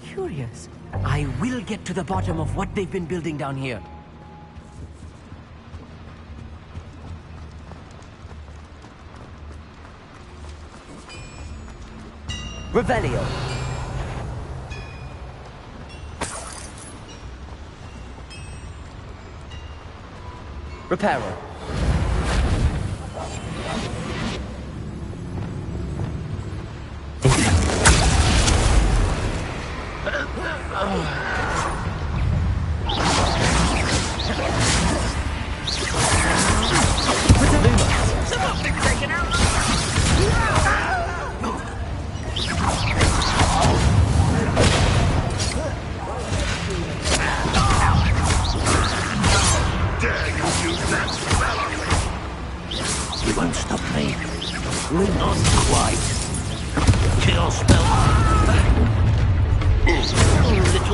Curious. I will get to the bottom of what they've been building down here. Revelio. Reparo.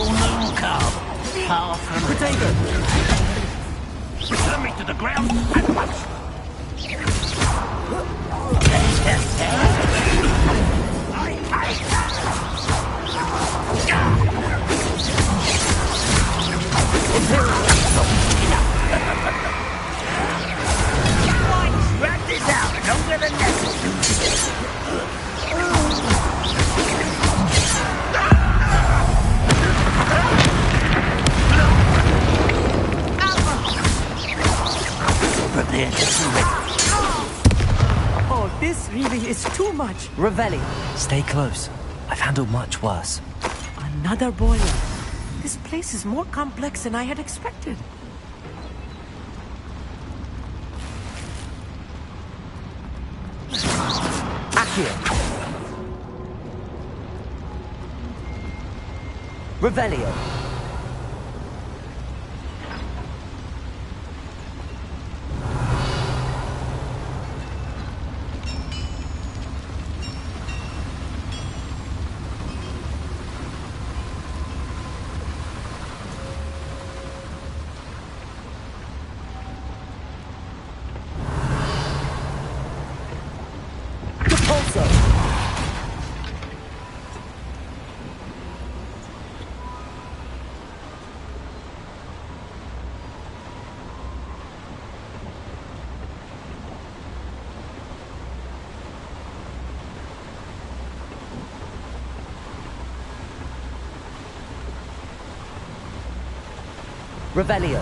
full moon come. Half and Potato! turn me to the ground at once. Drag this out and over the neck. Prepare to surrender. Oh, this really is too much. Revelli, stay close. I've handled much worse. Another boiler. This place is more complex than I had expected. Accio. Revelio. Revelio.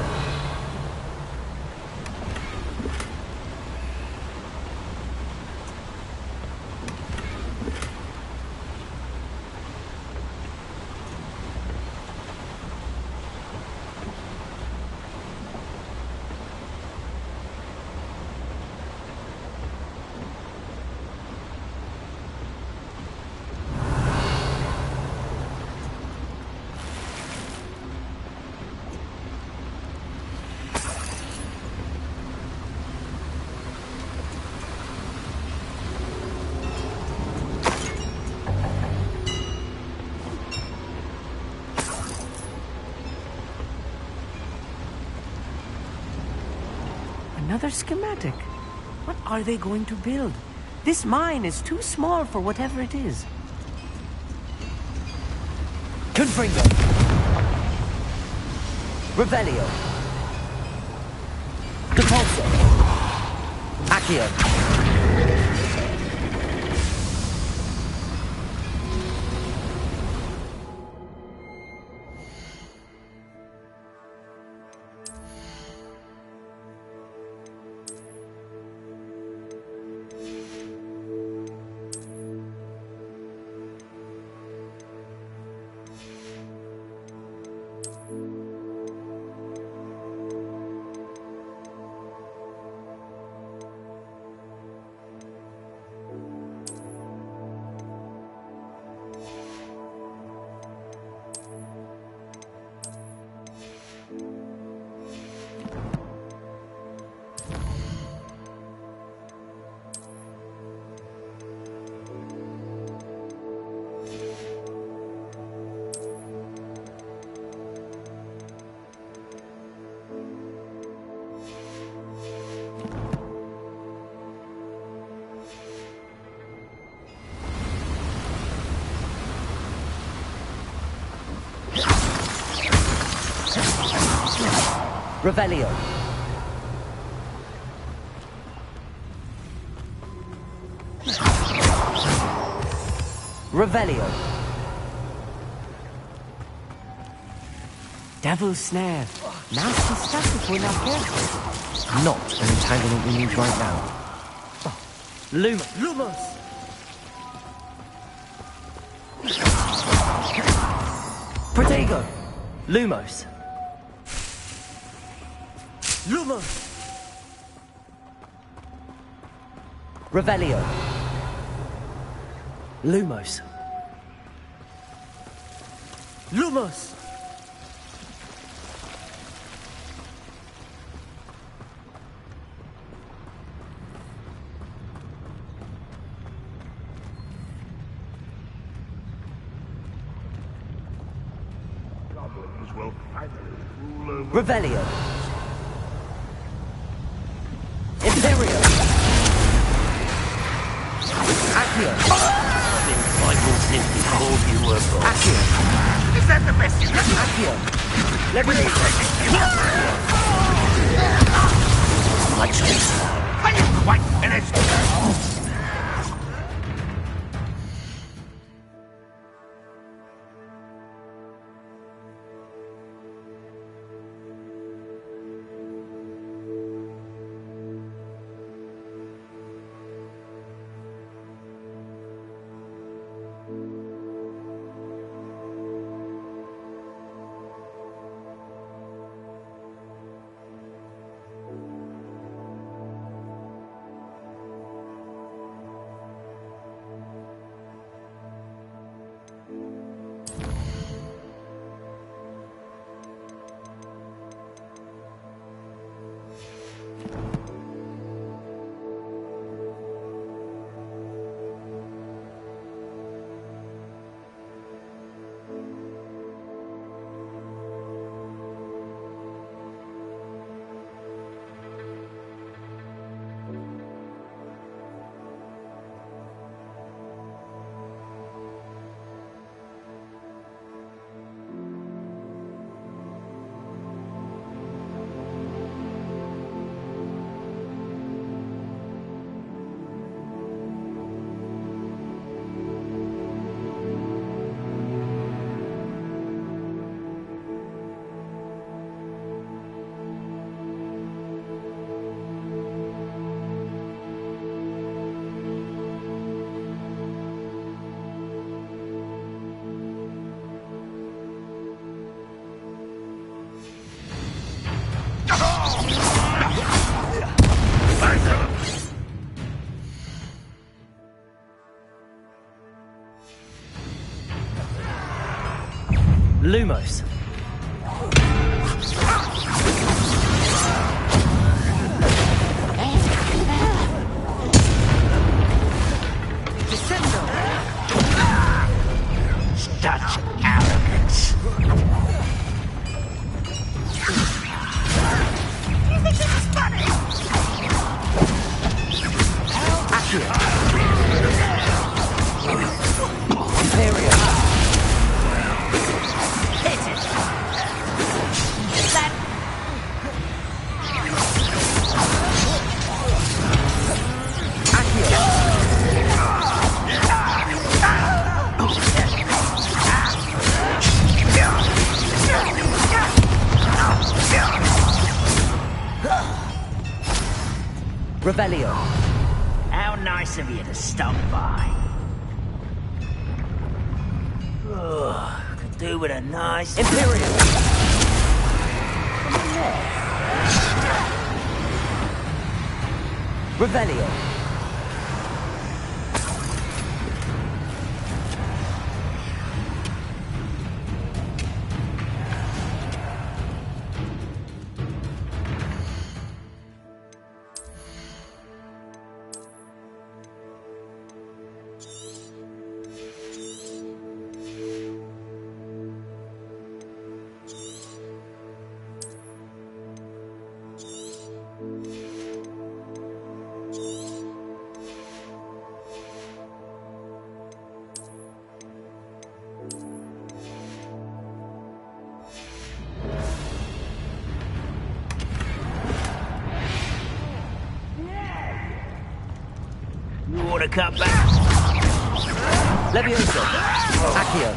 Another schematic. What are they going to build? This mine is too small for whatever it is. Confringo. Revelio. Depulso. Accio. Revelio. Revelio. Devil's snare. Nasty stuff if we're not careful. Not an entanglement we need right now. Lumos! Protego. Lumos. Lumos! Revelio. Lumos. Lumos! will finally rule over... Revelio. Imperial. Accio. I will simply call you a boss. Accio. Is that the best you can do? Accio. Levio. My choice. Are you quite finished? Lumos. Such arrogance. You think this is funny? Imperial. Hit it. That... Revelio. How nice of you to stop by. Could do with a nice... Imperial. Revelio. You ought to cut back. Levioso. Accio.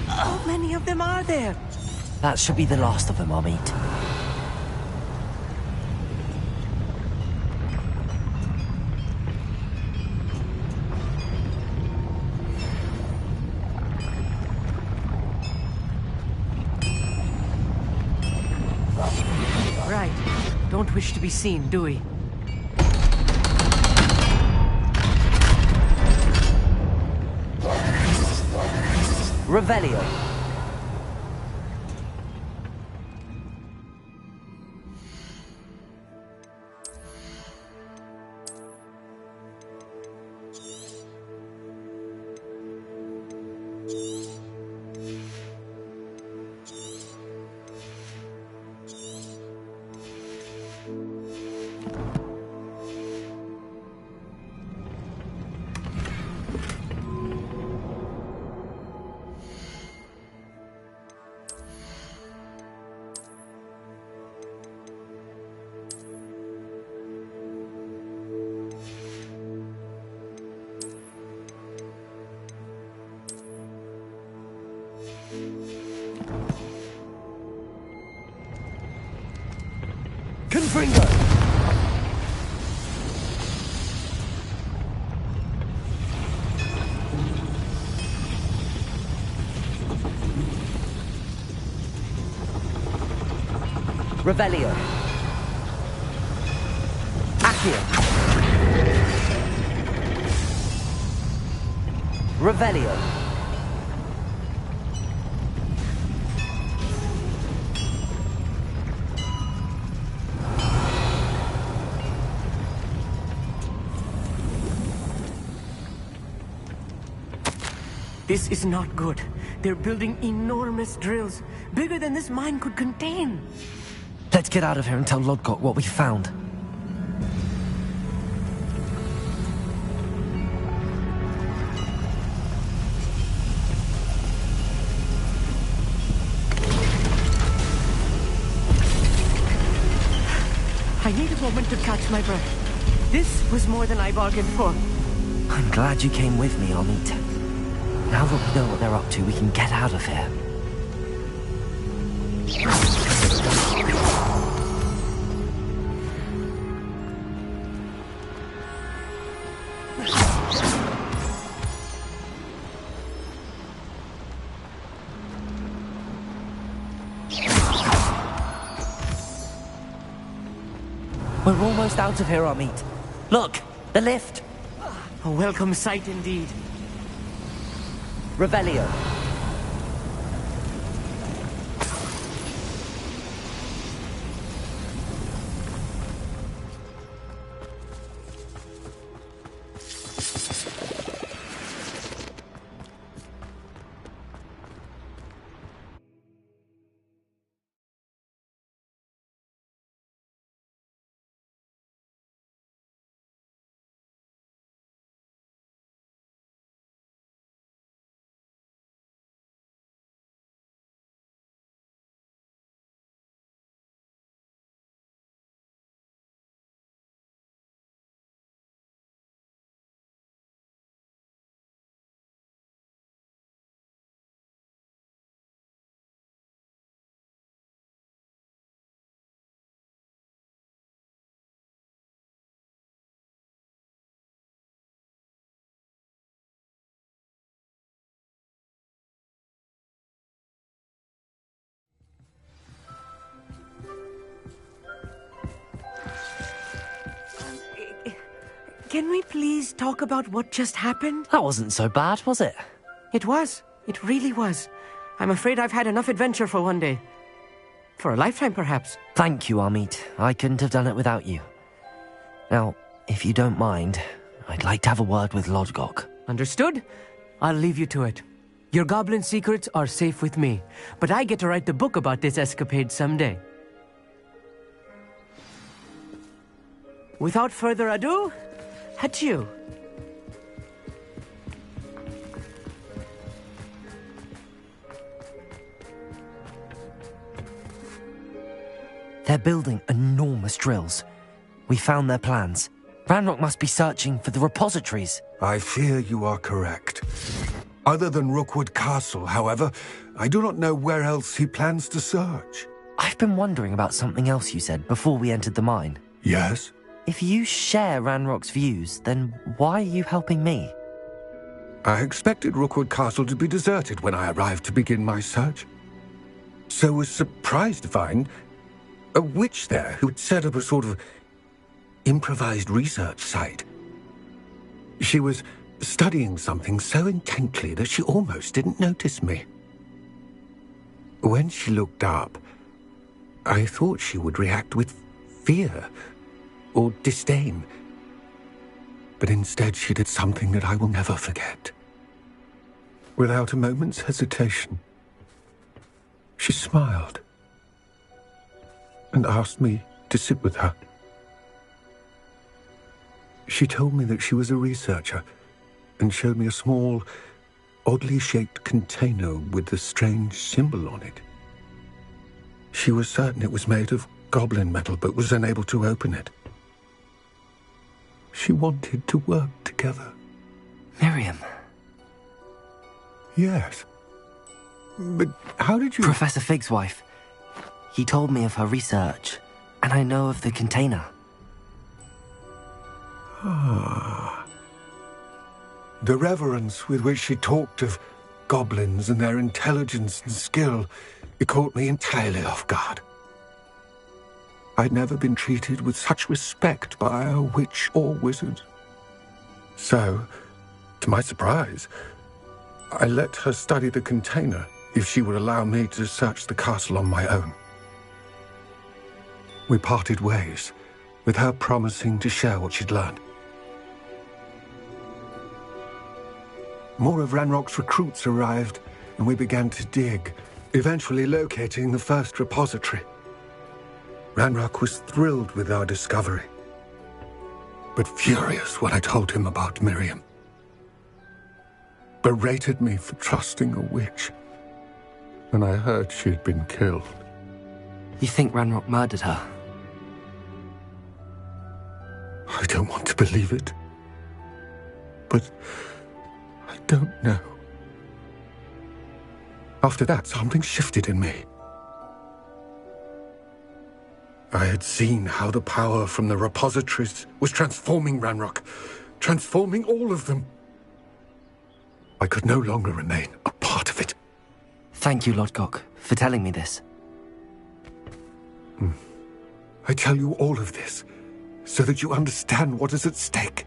How many of them are there? That should be the last of them, I'll meet. Right. Don't wish to be seen, do we? Revelio. Revelio. Accio. Revelio. This is not good. They're building enormous drills, bigger than this mine could contain. Let's get out of here and tell Lodgok what we found. I need a moment to catch my breath. This was more than I bargained for. I'm glad you came with me, Amit. Now that we know what they're up to, we can get out of here. We're almost out of here, Amit. Look, the lift. A welcome sight indeed. Revelio. Can we please talk about what just happened? That wasn't so bad, was it? It was. It really was. I'm afraid I've had enough adventure for one day. For a lifetime, perhaps. Thank you, Amit. I couldn't have done it without you. Now, if you don't mind, I'd like to have a word with Lodgok. Understood? I'll leave you to it. Your goblin secrets are safe with me, but I get to write the book about this escapade someday. Without further ado, adieu. They're building enormous drills. We found their plans. Ranrock must be searching for the repositories. I fear you are correct. Other than Rookwood Castle, however, I do not know where else he plans to search. I've been wondering about something else you said before we entered the mine. Yes? If you share Ranrock's views, then why are you helping me? I expected Rookwood Castle to be deserted when I arrived to begin my search. So was surprised to find a witch there who had set up a sort of improvised research site. She was studying something so intently that she almost didn't notice me. When she looked up, I thought she would react with fear or disdain. But instead she did something that I will never forget. Without a moment's hesitation, she smiled and asked me to sit with her. She told me that she was a researcher and showed me a small, oddly shaped container with a strange symbol on it. She was certain it was made of goblin metal, but was unable to open it. She wanted to work together. Miriam. Yes. But how did you... Professor Fig's wife. He told me of her research, and I know of the container. Ah. The reverence with which she talked of goblins and their intelligence and skill, it caught me entirely off guard. I'd never been treated with such respect by a witch or wizard. So, to my surprise, I let her study the container if she would allow me to search the castle on my own. We parted ways, with her promising to share what she'd learned. More of Ranrock's recruits arrived, and we began to dig, eventually locating the first repository. Ranrock was thrilled with our discovery, but furious when I told him about Miriam. Berated me for trusting a witch when I heard she'd been killed. You think Ranrock murdered her? I don't want to believe it, but I don't know. After that, something shifted in me. I had seen how the power from the repositories was transforming Ranrock, transforming all of them. I could no longer remain a part of it. Thank you, Lodgok, for telling me this. I tell you all of this so that you understand what is at stake.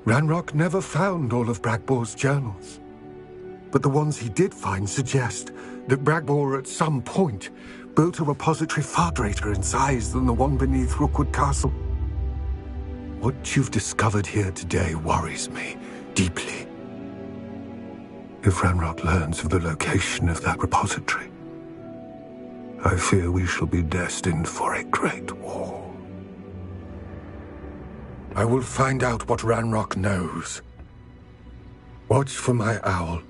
Ranrock never found all of Bragbor's journals, but the ones he did find suggest that Bragbor at some point built a repository far greater in size than the one beneath Rookwood Castle. What you've discovered here today worries me deeply. If Ranrock learns of the location of that repository, I fear we shall be destined for a great war. I will find out what Ranrock knows. Watch for my owl